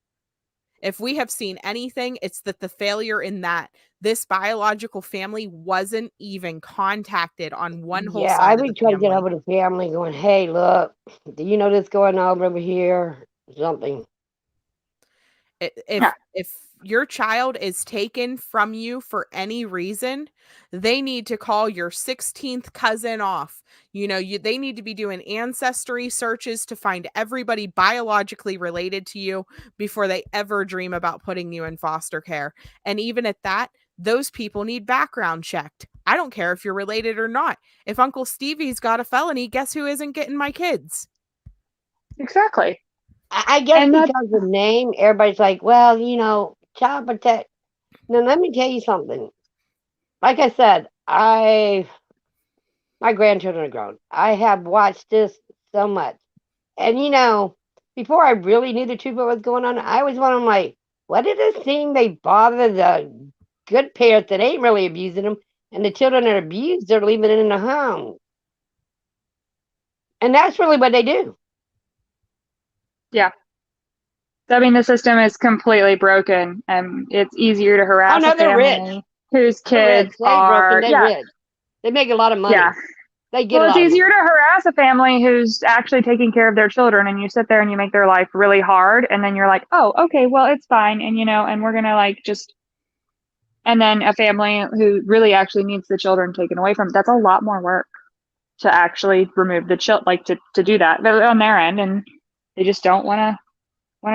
If we have seen anything, it's that the failure in that this biological family wasn't even contacted on one whole side. Yeah, I would try to get over the family going, hey, look, do you know this going on over here? Something. If your child is taken from you for any reason, they need to call your 16th cousin off. They need to be doing ancestry searches to find everybody biologically related to you before they ever dream about putting you in foster care. And even at that, those people need background checked. I don't care if you're related or not. If Uncle Stevie's got a felony, guess who isn't getting my kids? Exactly. I guess because of the name, everybody's like, well, child protect. Now, let me tell you something. Like I said, my grandchildren are grown. I have watched this so much. And, before I really knew the truth of what was going on, I was one of them like, what is this thing they bother the good parents that ain't really abusing them, and the children that are abused, they're leaving it in the home. And that's really what they do. Yeah. I mean, the system is completely broken, and it's easier to harass a they're rich. family whose They're rich. kids They ain't broken. They're yeah, rich. They make a lot of money. yeah. They get Well, a it's lot of easier money. to harass a family who's actually taking care of their children, and you sit there and you make their life really hard, and then you're like, oh, okay, well, it's fine, and and we're gonna and then a family who really actually needs the children taken away from, that's a lot more work to actually remove the to do that on their end, and they just don't want to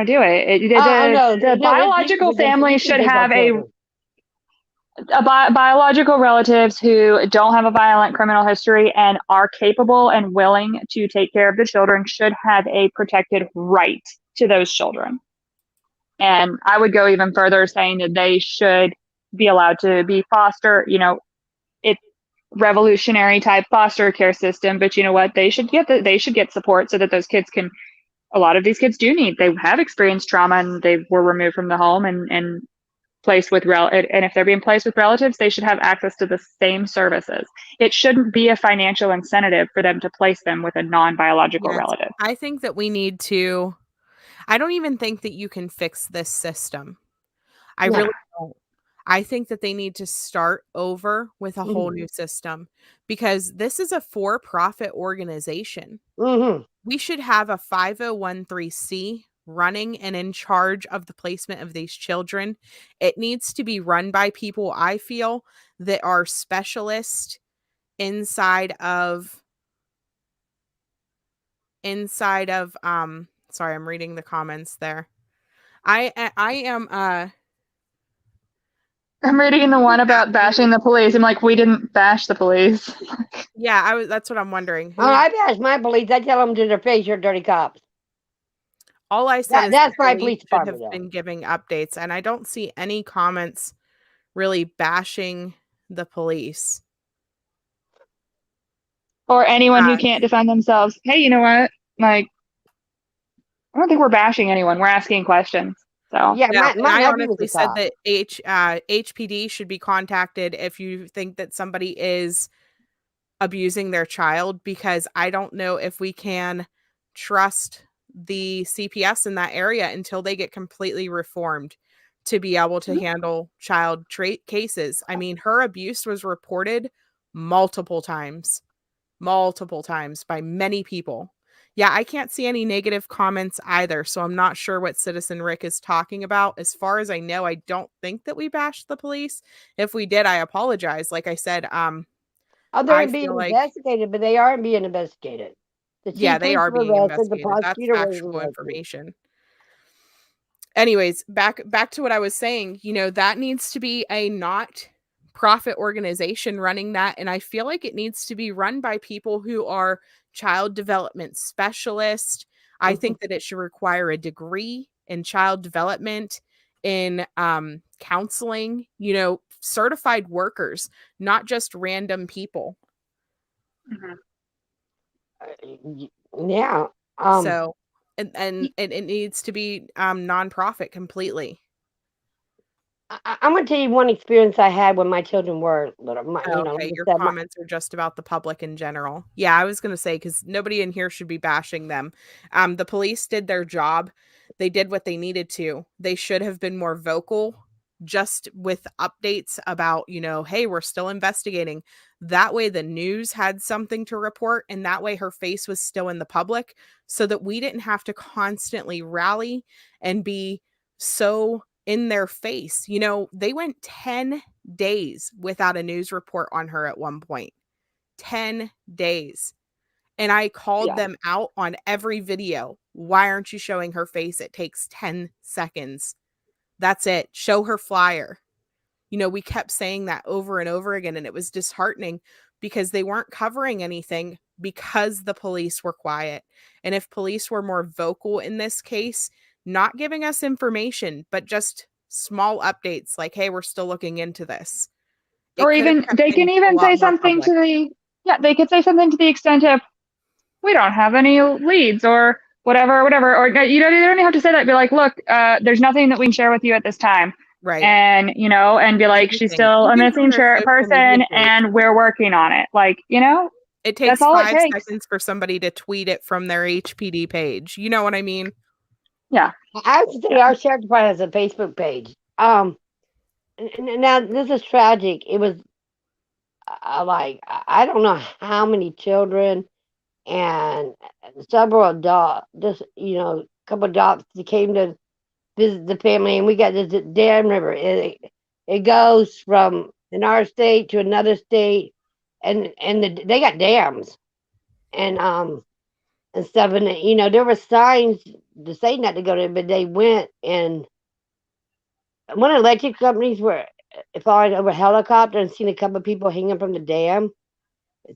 do it. No, The biological family should have biological relatives who don't have a violent criminal history and are capable and willing to take care of the children should have a protected right to those children. And I would go even further, saying that they should be allowed to be foster, it's revolutionary type foster care system, but you know what? They should get support so that those kids can, a lot of these kids they have experienced trauma and they were removed from the home and placed with and if they're being placed with relatives, they should have access to the same services. It shouldn't be a financial incentive for them to place them with a non-biological relative. I think that we need to, I don't even think that you can fix this system. I really don't. I think that they need to start over with a whole new system, because this is a for-profit organization. Mm-hmm. We should have a 5013C running and in charge of the placement of these children. It needs to be run by people, I feel, that are specialists inside of sorry, I'm reading the comments there. I am I'm reading the one about bashing the police. I'm like, we didn't bash the police. Yeah, that's what I'm wondering. I bash my police. I tell them to their face, you're dirty cops. All I said is that's my police police should department. have been giving updates, and I don't see any comments really bashing the police. Or anyone who can't defend themselves. Hey, you know what? Like, I don't think we're bashing anyone. We're asking questions. So yeah, I honestly said that HPD should be contacted if you think that somebody is abusing their child, because I don't know if we can trust the CPS in that area until they get completely reformed to be able to handle child cases. I mean, her abuse was reported multiple times by many people. Yeah, I can't see any negative comments either, so I'm not sure what Citizen Rick is talking about. As far as I know, I don't think that we bashed the police. If we did, I apologize. Like I said, they're being investigated, but they aren't being investigated. Yeah, they are being investigated. That's factual information. Anyways, back to what I was saying, that needs to be a not profit organization running that, and I feel like it needs to be run by people who are child development specialists. I think that it should require a degree in child development, in counseling, certified workers, not just random people. Yeah. So and it needs to be nonprofit completely. I'm gonna tell you one experience I had when my children were little. Okay, your comments are just about the public in general. Yeah, I was gonna say, because nobody in here should be bashing them. The police did their job. They did what they needed to. They should have been more vocal, just with updates about, hey, we're still investigating. That way the news had something to report, and that way her face was still in the public, so that we didn't have to constantly rally and be so in their face. You know, they went 10 days without a news report on her at one point. 10 days. And I called Yeah. them out on every video. Why aren't you showing her face? It takes 10 seconds. That's it. Show her flyer. You know, we kept saying that over and over again, and it was disheartening because they weren't covering anything because the police were quiet. And if police were more vocal in this case, not giving us information, but just small updates like, hey, we're still looking into this. Or It could have even kept they can things a even lot say more something public. to the yeah, they could say something to the extent of we don't have any leads or whatever. Or you know, they don't even have to say that. Be like, look, there's nothing that we can share with you at this time. Right. And, you know, and be like, she's Anything. still a Even from missing their social media person page. and we're working on it. Like, you know, It that's takes all it 5 takes. seconds for somebody to tweet it from their HPD page. You know what I mean? Yeah. I would say our sheriff department has a Facebook page. Now this is tragic. It was like I don't know how many children and several adults, just a couple adults that came to visit the family, and we got this dam river. It goes from in our state to another state, and they got dams and stuff, and there were signs to say not to go there, but they went, and one of the electric companies were flying over a helicopter and seen a couple of people hanging from the dam.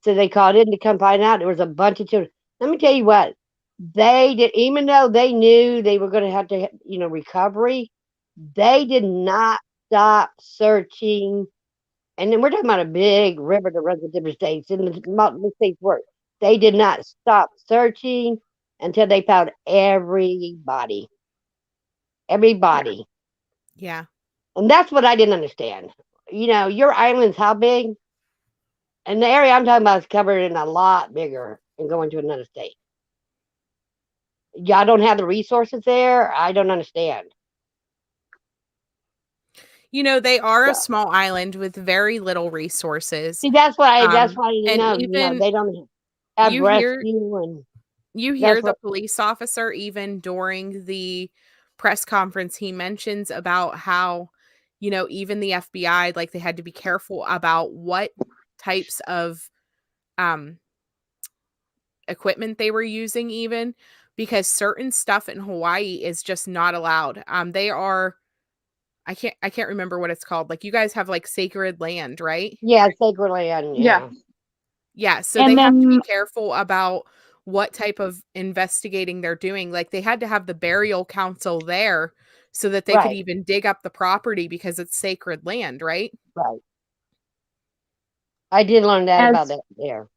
So they called in to come find out there was a bunch of children. Let me tell you what, they did, even though they knew they were going to have to, recovery, they did not stop searching. And then we're talking about a big river that runs in different states, and the multiple states work. They did not stop searching until they found everybody. Everybody. Yeah. And that's what I didn't understand. Your island's how big? And the area I'm talking about is covered in a lot bigger and going to another state. Y'all don't have the resources there. I don't understand. You know, they are a So, small island with very little resources. see, that's why I didn't And know. even They don't have you hear rescue, and you hear that's the what. police officer even during the press conference, he mentions about how, you know, even the FBI, like they had to be careful about what types of um equipment they were using even because certain stuff in Hawaii is just not allowed. They are I can't remember what it's called. Like you guys have like sacred land, right? Yeah, sacred land. Yeah. Yeah, Yeah, so they And have to be then, careful about what type of investigating they're doing. Like they had to have the burial council there so that they could right, even dig up the property because it's sacred land, right? right. I did learn that about as that there.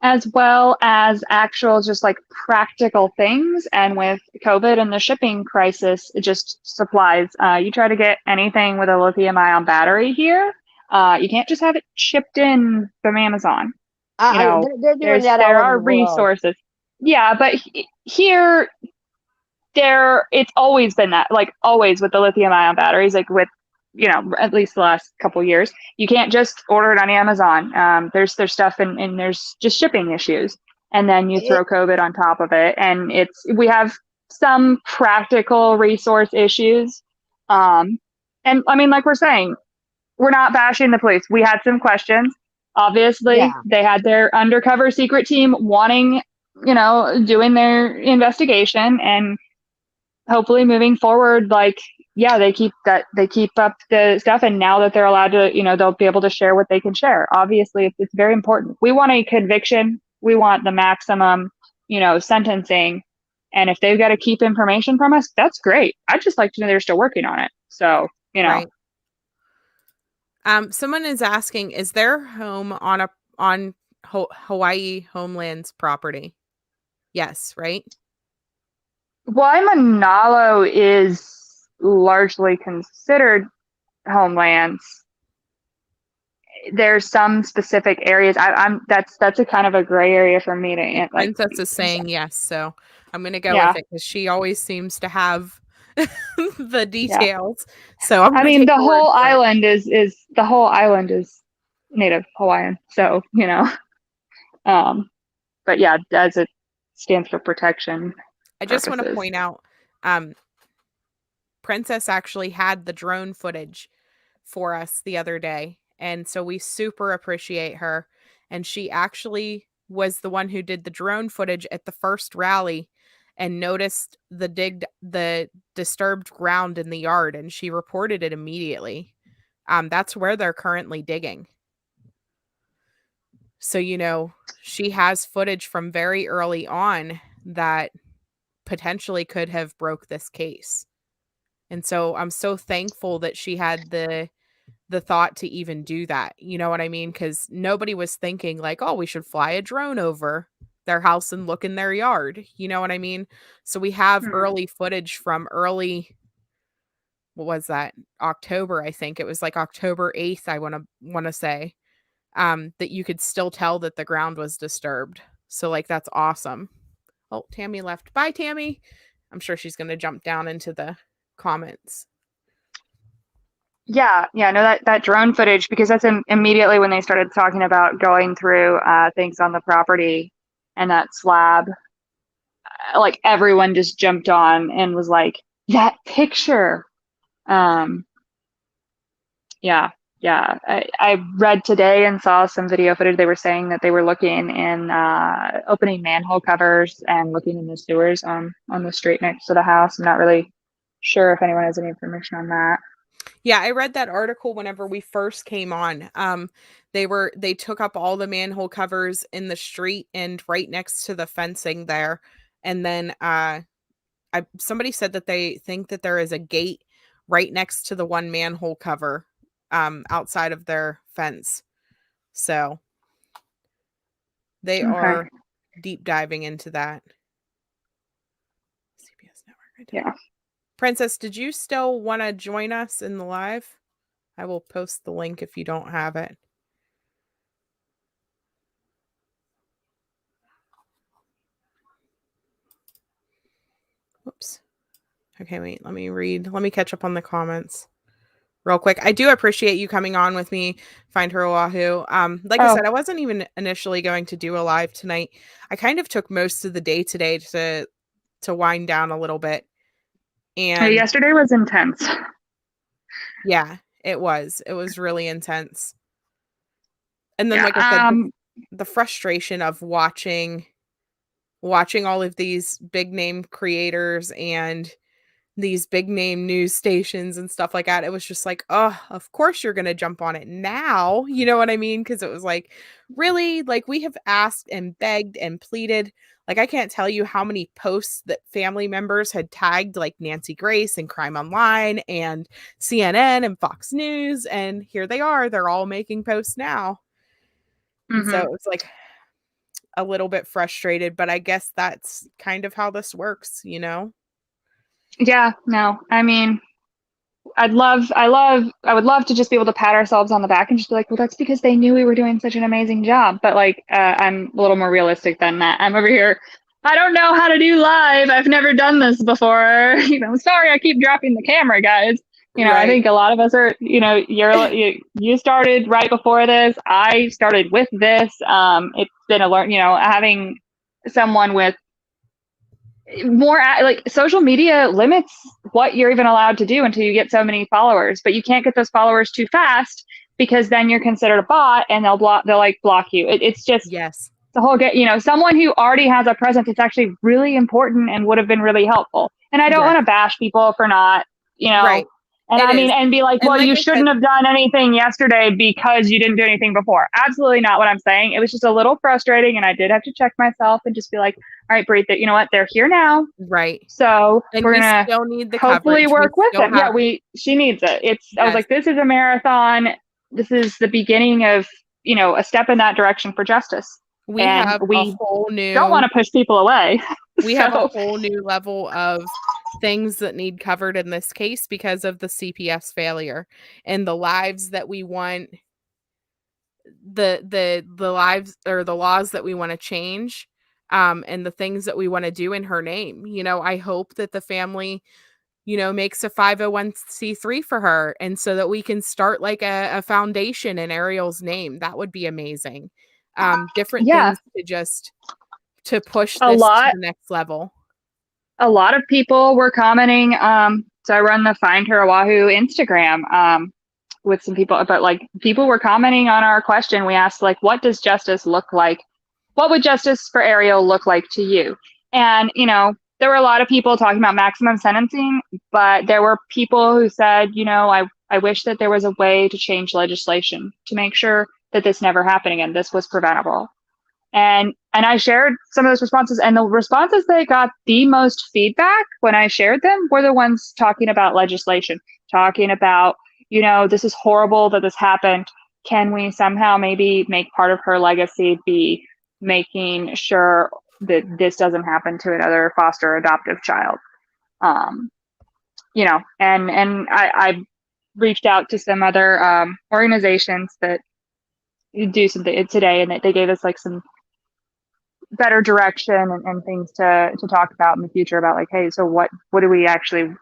as well as actual just like practical things. And with COVID and the shipping crisis, it just supplies. You try to get anything with a lithium ion battery here, you can't just have it shipped in from Amazon. You know, They're doing that all there over are the world. resources. Yeah, but here it's always been that, like always with the lithium ion batteries, like with at least the last couple years, you can't just order it on Amazon. There's stuff and there's just shipping issues, and then you It, throw COVID on top of it, and we have some practical resource issues. And I mean, like we're saying, we're not bashing the police. We had some questions. Obviously, yeah, they had their undercover secret team wanting, doing their investigation, and hopefully moving forward, like, yeah, they keep up the stuff, and now that they're allowed to, they'll be able to share what they can share. Obviously, it's very important. We want a conviction. We want the maximum, sentencing. And if they've got to keep information from us, that's great. I'd just like to know they're still working on it. So, Right. Someone is asking, is their home on Hawaii Homeland's property? Yes, right? Waimanalo is largely considered homelands. There's some specific areas. I'm that's a kind of a gray area for me The to like. princess is saying yes, so I'm gonna go with Yeah, it because she always seems to have the yeah. details. So I'm I gonna mean, take her word for it. the whole island is Native Hawaiian. So um, but yeah, as it stands for protection I just want to purposes. point out, um, Princess actually had the drone footage for us the other day. And so we super appreciate her. And she actually was the one who did the drone footage at the first rally and noticed the disturbed ground in the yard, and she reported it immediately. That's where they're currently digging. So, she has footage from very early on that potentially could have broke this case. And so I'm so thankful that she had the thought to even do that. You know what I mean? Because nobody was thinking like, oh, we should fly a drone over their house and look in their yard. You know what I mean? So we have early footage from what was that? October, I think. It was like October 8th, I wanna say. That you could still tell that the ground was disturbed. So like that's awesome. Oh, Tammy left. Bye, Tammy. I'm sure she's gonna jump down into the comments. Yeah, no, that drone footage, because that's immediately when they started talking about going through things on the property and that slab. Like everyone just jumped on and was like, that picture. Um, yeah, I read today and saw some video footage. They were saying that they were looking in opening manhole covers and looking in the sewers on the street next to the house. I'm not really sure if anyone has any information on that. Yeah, I read that article whenever we first came on. They took up all the manhole covers in the street and right next to the fencing there. And then somebody said that they think that there is a gate right next to the one manhole cover outside of their fence. So they are deep diving into that. CBS Network. Yeah. Princess, did you still want to join us in the live? I will post the link if you don't have it. Whoops. Okay, wait, let me catch up on the comments real quick. I do appreciate you coming on with me, Find Her Oahu. Like I said, I wasn't even initially going to do a live tonight. I kind of took most of the day today to wind down a little bit. And yesterday was intense. Yeah, it was. It was really intense. And then, like I said, the frustration of watching all of these big name creators and these big name news stations and stuff like that. It was just like, oh, of course you're going to jump on it now. You know what I mean? Because it was like, really? Like, we have asked and begged and pleaded. Like, I can't tell you how many posts that family members had tagged, like Nancy Grace and Crime Online and CNN and Fox News. And here they are. They're all making posts now. Mm-hmm. So it's like a little bit frustrated, but I guess that's kind of how this works, you know? Yeah, no, I mean, I would love to just be able to pat ourselves on the back and just be like, well, that's because they knew we were doing such an amazing job. But like, I'm a little more realistic than that. I'm over here. I don't know how to do live. I've never done this before. Sorry, I keep dropping the camera, guys. Right. I think a lot of us are, you started right before this. I started with this. It's been having someone with more like social media limits what you're even allowed to do until you get so many followers, but you can't get those followers too fast because then you're considered a bot and they'll block you. It's just yes, the whole someone who already has a presence. It's actually really important and would have been really helpful. And I don't want to bash people for not, right. And and be like, well, you shouldn't have done anything yesterday because you didn't do anything before. Absolutely not what I'm saying. It was just a little frustrating, and I did have to check myself and just be like, all right, breathe it. You know what? They're here now. Right. So and we're gonna still need the hopefully coverage. work with them. Yeah, she needs it. I was like, this is a marathon. This is the beginning of, a step in that direction for justice. We have a whole new. Don't want to push people away. We have a whole new level of things that need covered in this case because of the CPS failure and the lives that we want, the lives or the laws that we want to change, and the things that we want to do in her name. I hope that the family, makes a 501c3 for her, and so that we can start like a foundation in Ariel's name. That would be amazing. Different things to push this to the next level. A lot of people were commenting So I run the Find Her Oahu Instagram with some people, but like people were commenting on our question. We asked like, what does justice look like? What would justice for Ariel look like to you? And, there were a lot of people talking about maximum sentencing, but there were people who said, I wish that there was a way to change legislation to make sure that this never happened again. This was preventable. And I shared some of those responses, and the responses that got the most feedback when I shared them were the ones talking about legislation, talking about, this is horrible that this happened. Can we somehow maybe make part of her legacy be making sure that this doesn't happen to another foster adoptive child? And I reached out to some other organizations that do something today, and they gave us like some better direction and things to talk about in the future about like, hey, so what do we actually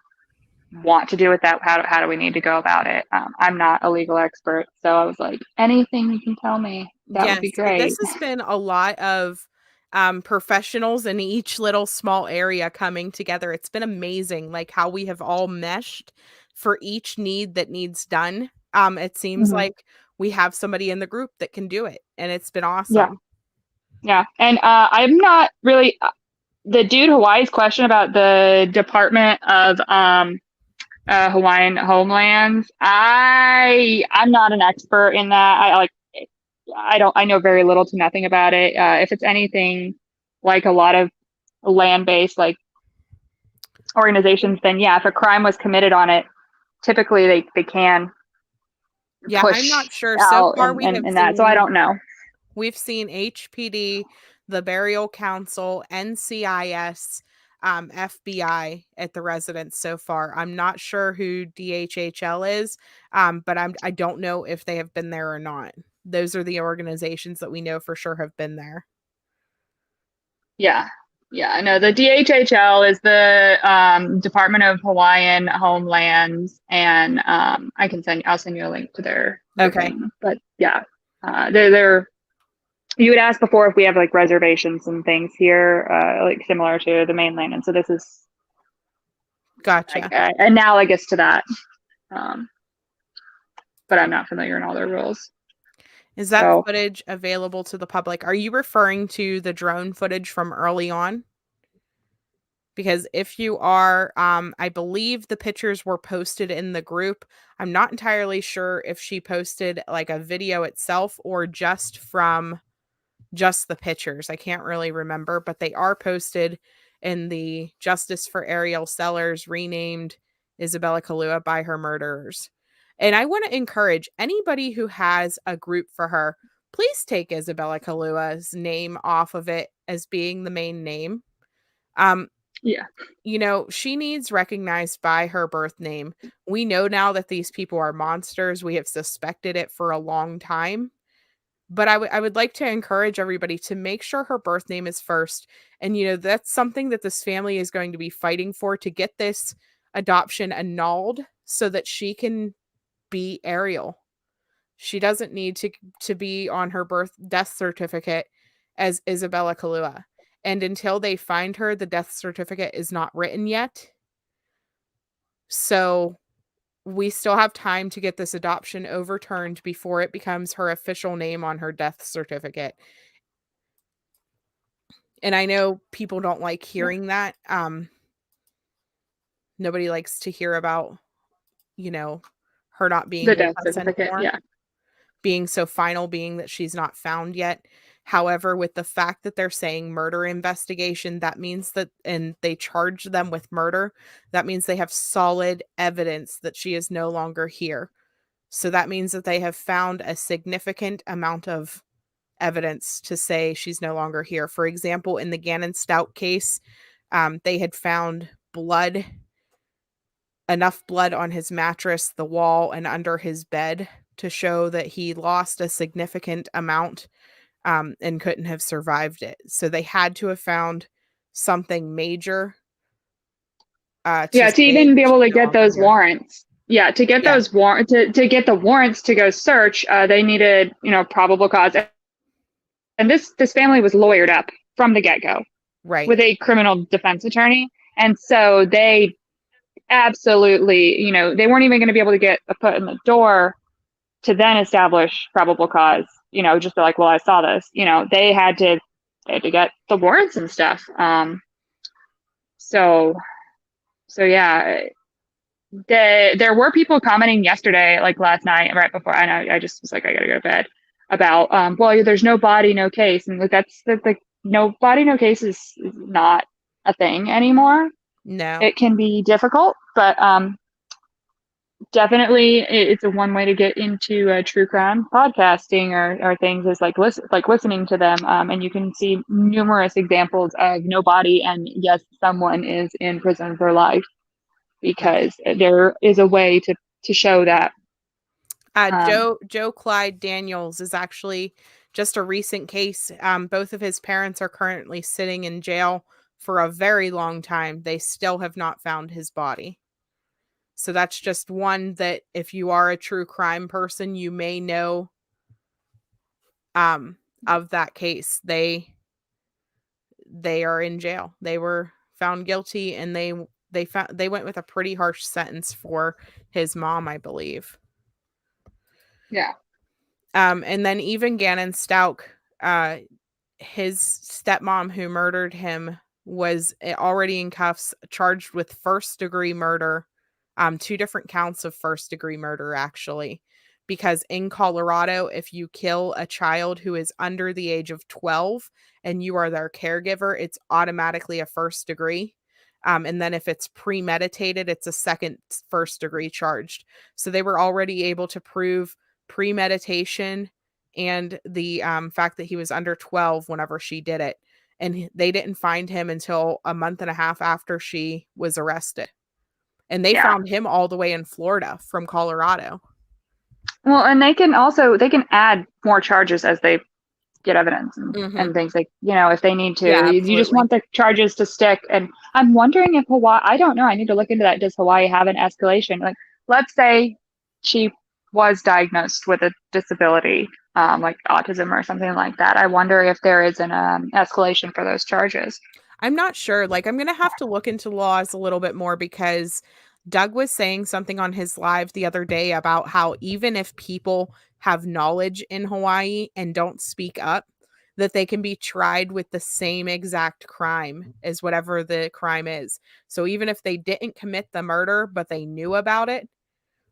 want to do with that? How do we need to go about it? I'm not a legal expert, so I was like, anything you can tell me, that would be great. This has been a lot of professionals in each little small area coming together. It's been amazing, like how we have all meshed for each need that needs done. It seems like we have somebody in the group that can do it, and it's been awesome. Yeah. And I'm not really the dude Hawaii's question about the Department of Hawaiian Homelands. I'm not an expert in that. I know very little to nothing about it. If it's anything like a lot of land-based like organizations, then yeah, if a crime was committed on it, typically they can. Yeah, I'm not sure. So far, we have that. So I don't know. We've seen HPD, the Burial Council, NCIS, FBI at the residence so far. I'm not sure who DHHL is, but I don't know if they have been there or not. Those are the organizations that we know for sure have been there. Yeah. I know the DHHL is the Department of Hawaiian Homelands, and I'll send you a link to their thing. But yeah, they're you had asked before if we have like reservations and things here, like similar to the mainland, and so this is gotcha analogous to that. But I'm not familiar in all their rules. Is that footage available to the public? Are you referring to the drone footage from early on? Because if you are, I believe the pictures were posted in the group. I'm not entirely sure if she posted like a video itself or just from just the pictures. I can't really remember, but they are posted in the Justice for Ariel Sellers, renamed Isabella Kalua by her murderers. And I want to encourage anybody who has a group for her, please take Isabella Kalua's name off of it as being the main name. She needs recognized by her birth name. We know now that these people are monsters. We have suspected it for a long time. But I would like to encourage everybody to make sure her birth name is first. And, that's something that this family is going to be fighting for, to get this adoption annulled so that she can be Ariel. She doesn't need to be on her death certificate as Isabella Kalua. And until they find her, the death certificate is not written yet. So we still have time to get this adoption overturned before it becomes her official name on her death certificate. And I know people don't like hearing that. Nobody likes to hear about, her not being the death certificate anymore. Yeah. Being so final, being that she's not found yet. However, with the fact that they're saying murder investigation, that means that, and they charge them with murder, that means they have solid evidence that she is no longer here. So that means that they have found a significant amount of evidence to say she's no longer here. For example, in the Gannon Stout case, they had found enough blood on his mattress, the wall, and under his bed to show that he lost a significant amount and couldn't have survived it. So they had to have found something major. To even be able to get those warrants. Yeah, to get those warrants, to get the warrants to go search, they needed, probable cause. And this family was lawyered up from the get-go. Right. With a criminal defense attorney. And so they absolutely, they weren't even going to be able to get a foot in the door to then establish probable cause, just be like, well, I saw this, they had to get the warrants and stuff. So, yeah, there were people commenting yesterday, like last night, right before I just was like, I gotta go to bed, about, well, there's no body, no case. And like, that's the no body, no case is not a thing anymore. No. It can be difficult, but definitely it's a one way to get into true crime podcasting or things, is like listening to them, and you can see numerous examples of no body, and yes, someone is in prison for life, because there is a way to show that. Joe Clyde Daniels is actually just a recent case. Both of his parents are currently sitting in jail for a very long time. They still have not found his body. So that's just one that, if you are a true crime person, you may know of that case. They are in jail. They were found guilty, and they went with a pretty harsh sentence for his mom, I believe. Yeah. And then even Gannon Stauch, his stepmom who murdered him, was already in cuffs, charged with first-degree murder, 2 different counts of first-degree murder, actually. Because in Colorado, if you kill a child who is under the age of 12 and you are their caregiver, it's automatically a first degree. And then if it's premeditated, it's a second first degree charged. So they were already able to prove premeditation and the fact that he was under 12 whenever she did it. And they didn't find him until a month and a half after she was arrested. And they found him all the way in Florida from Colorado. Well, and they can add more charges as they get evidence and things, like, if they need to. Yeah, you just want the charges to stick. And I'm wondering if Hawaii, I don't know, I need to look into that. Does Hawaii have an escalation? Like, let's say she was diagnosed with a disability, like autism or something like that. I wonder if there is an escalation for those charges. I'm not sure. Like, I'm going to have to look into laws a little bit more, because Doug was saying something on his live the other day about how even if people have knowledge in Hawaii and don't speak up, that they can be tried with the same exact crime as whatever the crime is. So even if they didn't commit the murder, but they knew about it,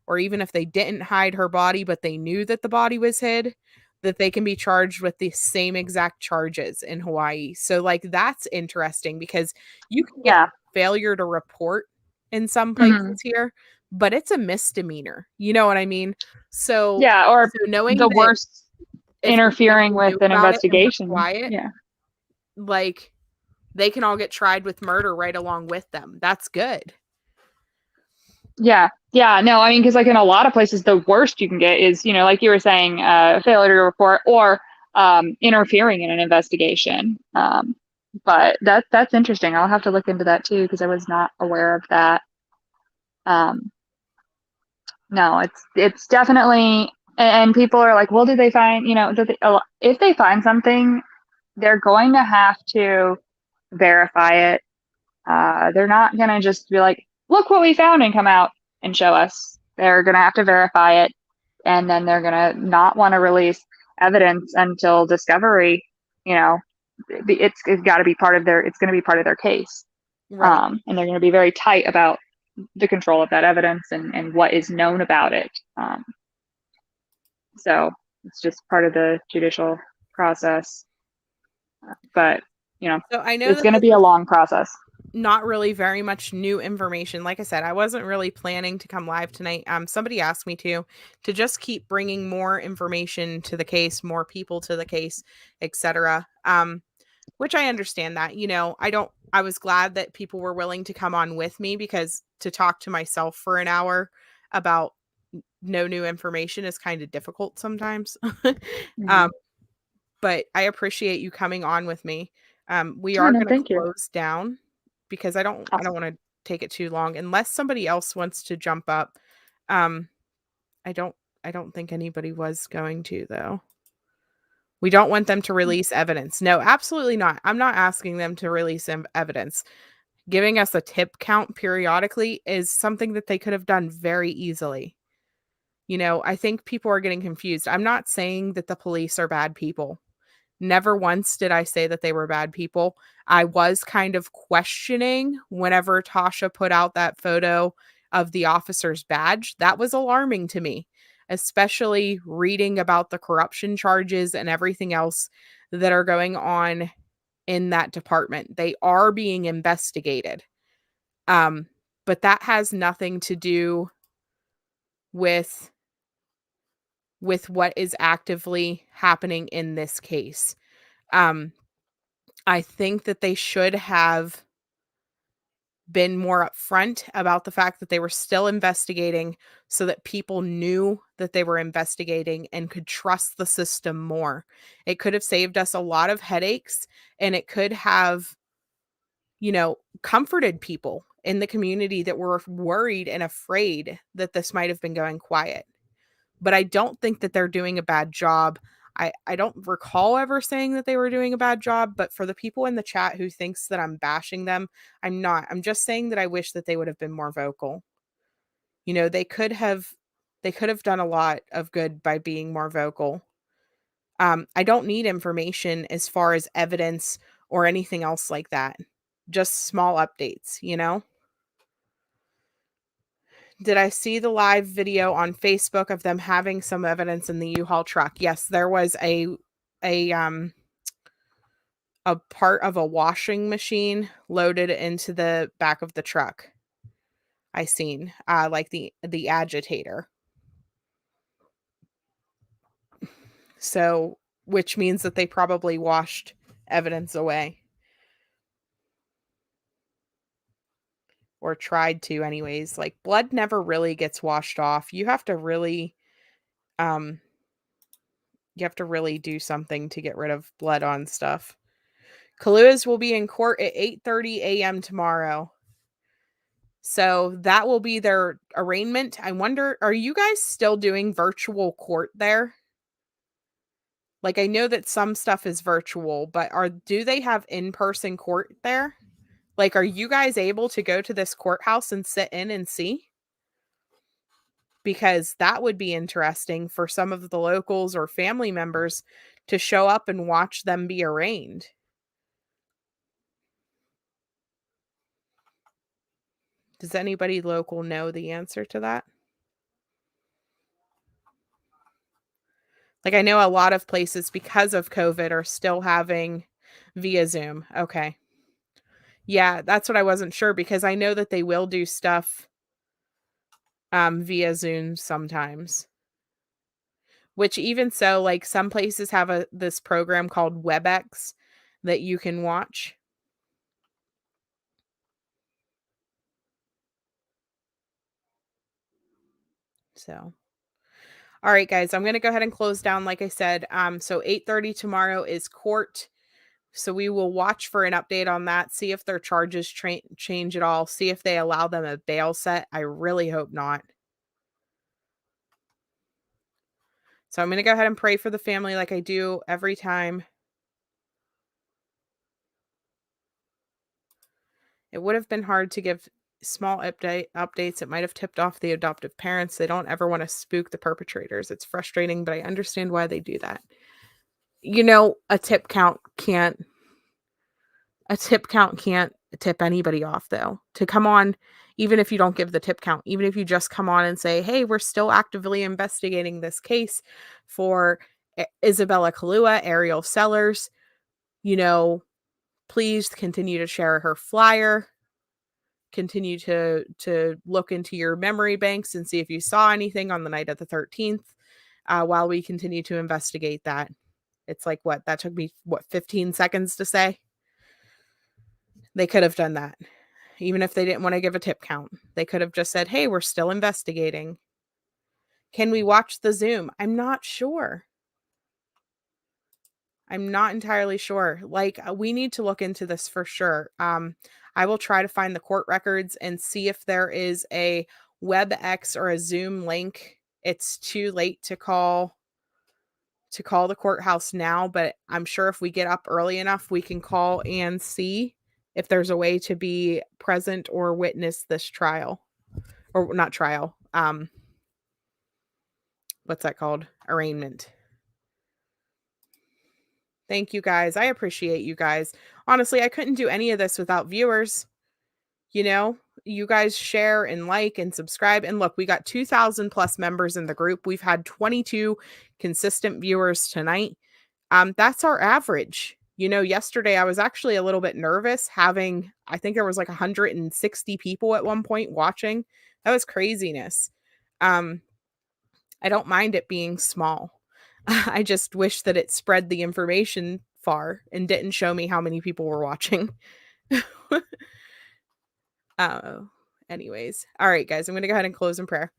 or even if they didn't hide her body, but they knew that the body was hid, that they can be charged with the same exact charges in Hawaii. So, like, that's interesting, because you can get failure to report in some places here, but it's a misdemeanor. You know what I mean? So, or so knowing the that worst, interfering with an investigation. Quiet, like, they can all get tried with murder right along with them. That's good. Yeah. No, I mean, because like in a lot of places, the worst you can get is, like you were saying, failure to report, or interfering in an investigation. But that's interesting. I'll have to look into that too, because I was not aware of that. No, it's definitely, and people are like, well, did they find, if they find something, they're going to have to verify it. They're not going to just be like, look what we found, and come out and show us. They're going to have to verify it, and then they're going to not want to release evidence until discovery. It's got to be part of it's going to be part of their case. Right. And they're going to be very tight about the control of that evidence and what is known about it. So it's just part of the judicial process. But, so I know it's going to be a long process. Not really very much new information. Like I said, I wasn't really planning to come live tonight. Somebody asked me to just keep bringing more information to the case, more people to the case, etc. Which I understand that. I was glad that people were willing to come on with me, because to talk to myself for an hour about no new information is kind of difficult sometimes. But I appreciate you coming on with me. We are going to close down, because I don't want to take it too long, unless somebody else wants to jump up. I don't think anybody was going to, though. We don't want them to release evidence. No, absolutely not. I'm not asking them to release evidence. giving us a tip count periodically is something that they could have done very easily. You know, I think people are getting confused. I'm not saying that the police are bad people. Never once did I say that they were bad people. I was kind of questioning whenever Tasha put out that photo of the officer's badge. That was alarming to me, especially reading about the corruption charges and everything else that are going on in that department. They are being investigated. But that has nothing to do with what is actively happening in this case. Um, I think that they should have been more upfront about the fact that they were still investigating so that people knew that they were investigating and could trust the system more. It could have saved us a lot of headaches, and it could have, comforted people in the community that were worried and afraid that this might have been going quiet. But I don't think that they're doing a bad job. I don't recall ever saying that they were doing a bad job, but for the people in the chat who thinks that I'm bashing them, I'm not. I'm just saying that I wish that they would have been more vocal. They could have done a lot of good by being more vocal. I don't need information as far as evidence or anything else like that. Just small updates. Did I see the live video on Facebook of them having some evidence in the U-Haul truck? Yes, there was a part of a washing machine loaded into the back of the truck. I seen like the agitator. So, which means that they probably washed evidence away. Or tried to anyways. Like blood never really gets washed off. You have to really do something to get rid of blood on stuff. Kaluuya's will be in court at 8:30 a.m. tomorrow. So that will be their arraignment. I wonder, are you guys still doing virtual court there? Like, I know that some stuff is virtual, but do they have in-person court there? Like, are you guys able to go to this courthouse and sit in and see? Because that would be interesting for some of the locals or family members to show up and watch them be arraigned. Does anybody local know the answer to that? Like, I know a lot of places, because of COVID, are still having via Zoom. Okay. Yeah, that's what I wasn't sure, because I know that they will do stuff via Zoom sometimes. Which, even so, like, some places have this program called WebEx that you can watch. So, all right, guys, I'm going to go ahead and close down. Like I said, so 8:30 tomorrow is court. So we will watch for an update on that, see if their charges change at all, see if they allow them a bail set. I really hope not. So I'm going to go ahead and pray for the family like I do every time. It would have been hard to give small updates. It might have tipped off the adoptive parents. They don't ever want to spook the perpetrators. It's frustrating, but I understand why they do that. A tip count can't tip anybody off, though. To come on, even if you don't give the tip count, even if you just come on and say, hey, we're still actively investigating this case for Isabella Kaluuya, Ariel Sellers, please continue to share her flyer. Continue to look into your memory banks and see if you saw anything on the night of the 13th while we continue to investigate that. It's like, that took me 15 seconds to say? They could have done that. Even if they didn't want to give a tip count, they could have just said, hey, we're still investigating. Can we watch the Zoom? I'm not sure. I'm not entirely sure. Like, we need to look into this for sure. I will try to find the court records and see if there is a WebEx or a Zoom link. It's too late to call the courthouse now, but I'm sure if we get up early enough, we can call and see if there's a way to be present or witness this trial, or not trial. What's that called? Arraignment. Thank you guys. I appreciate you guys. Honestly, I couldn't do any of this without viewers. You know, you guys share and like and subscribe. And look, we got 2,000 plus members in the group. We've had 22 consistent viewers tonight. That's our average. You know, yesterday I was actually a little bit nervous having, I think there was like 160 people at one point watching. That was craziness. I don't mind it being small. I just wish that it spread the information far and didn't show me how many people were watching. uh, Anyways. All right, guys, I'm going to go ahead and close in prayer.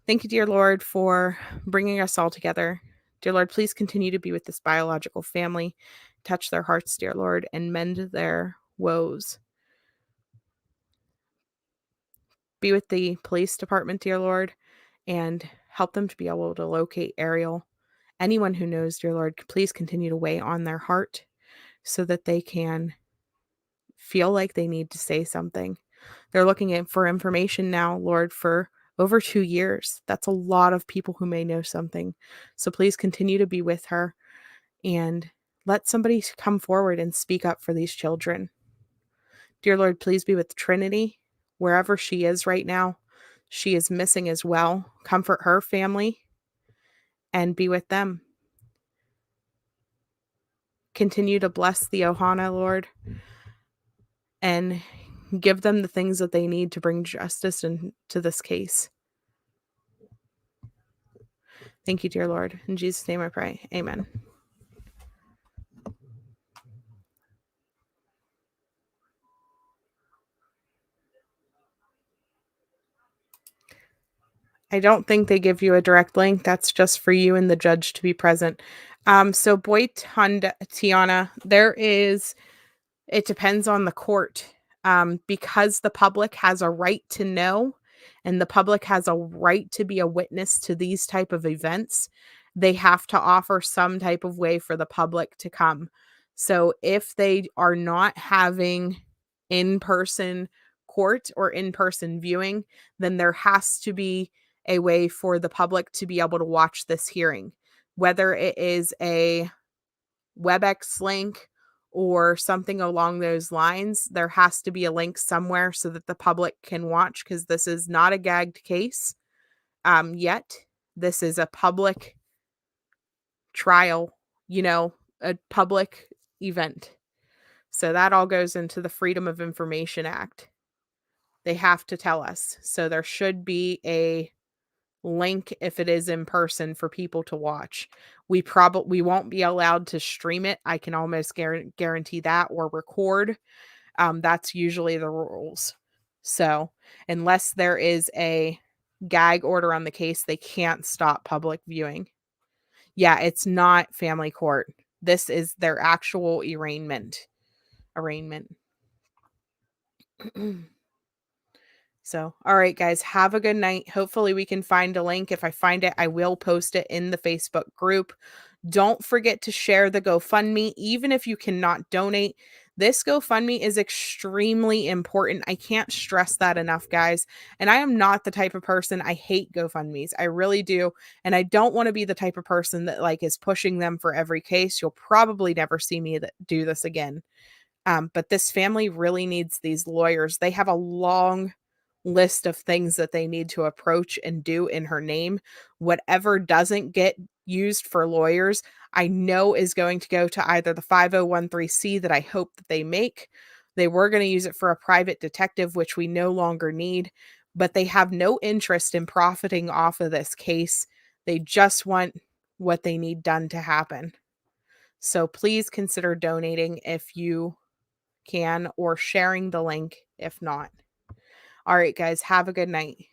Thank you, dear Lord, for bringing us all together. Dear Lord, please continue to be with this biological family. Touch their hearts, dear Lord, and mend their woes. Be with the police department, dear Lord, and help them to be able to locate Ariel. Anyone who knows, dear Lord, please continue to weigh on their heart so that they can feel like they need to say something. They're looking for information now, Lord, for over 2 years. That's a lot of people who may know something. So please continue to be with her and let somebody come forward and speak up for these children. Dear Lord, please be with Trinity wherever she is right now. She is missing as well. Comfort her family and be with them. Continue to bless the Ohana, Lord, and give them the things that they need to bring justice into this case. Thank you, dear Lord. In Jesus' name I pray. Amen. I don't think they give you a direct link. That's just for you and the judge to be present. So Boy Tiana, it depends on the court. Because the public has a right to know and the public has a right to be a witness to these type of events, they have to offer some type of way for the public to come. So if they are not having in-person court or in-person viewing, then there has to be a way for the public to be able to watch this hearing, whether it is a WebEx link or something along those lines. There has to be a link somewhere so that the public can watch, because this is not a gagged case yet. This is a public trial, a public event. So that all goes into the Freedom of Information Act. They have to tell us. So there should be a link if it is in person for people to watch. We won't be allowed to stream it. I can almost guarantee that, or record. That's usually the rules. So unless there is a gag order on the case, they can't stop public viewing. Yeah, it's not family court. This is their actual arraignment. So, all right, guys, have a good night. Hopefully we can find a link. If I find it, I will post it in the Facebook group. Don't forget to share the GoFundMe, even if you cannot donate. This GoFundMe is extremely important. I can't stress that enough, guys. And I am not the type of person, I hate GoFundMes. I really do. And I don't want to be the type of person that is pushing them for every case. You'll probably never see me do this again. But this family really needs these lawyers. They have a long list of things that they need to approach and do in her name. Whatever doesn't get used for lawyers, I know is going to go to either the 5013C that I hope that they make. They were going to use it for a private detective, which we no longer need, but they have no interest in profiting off of this case. They just want what they need done to happen. So please consider donating if you can, or sharing the link if not. All right, guys, have a good night.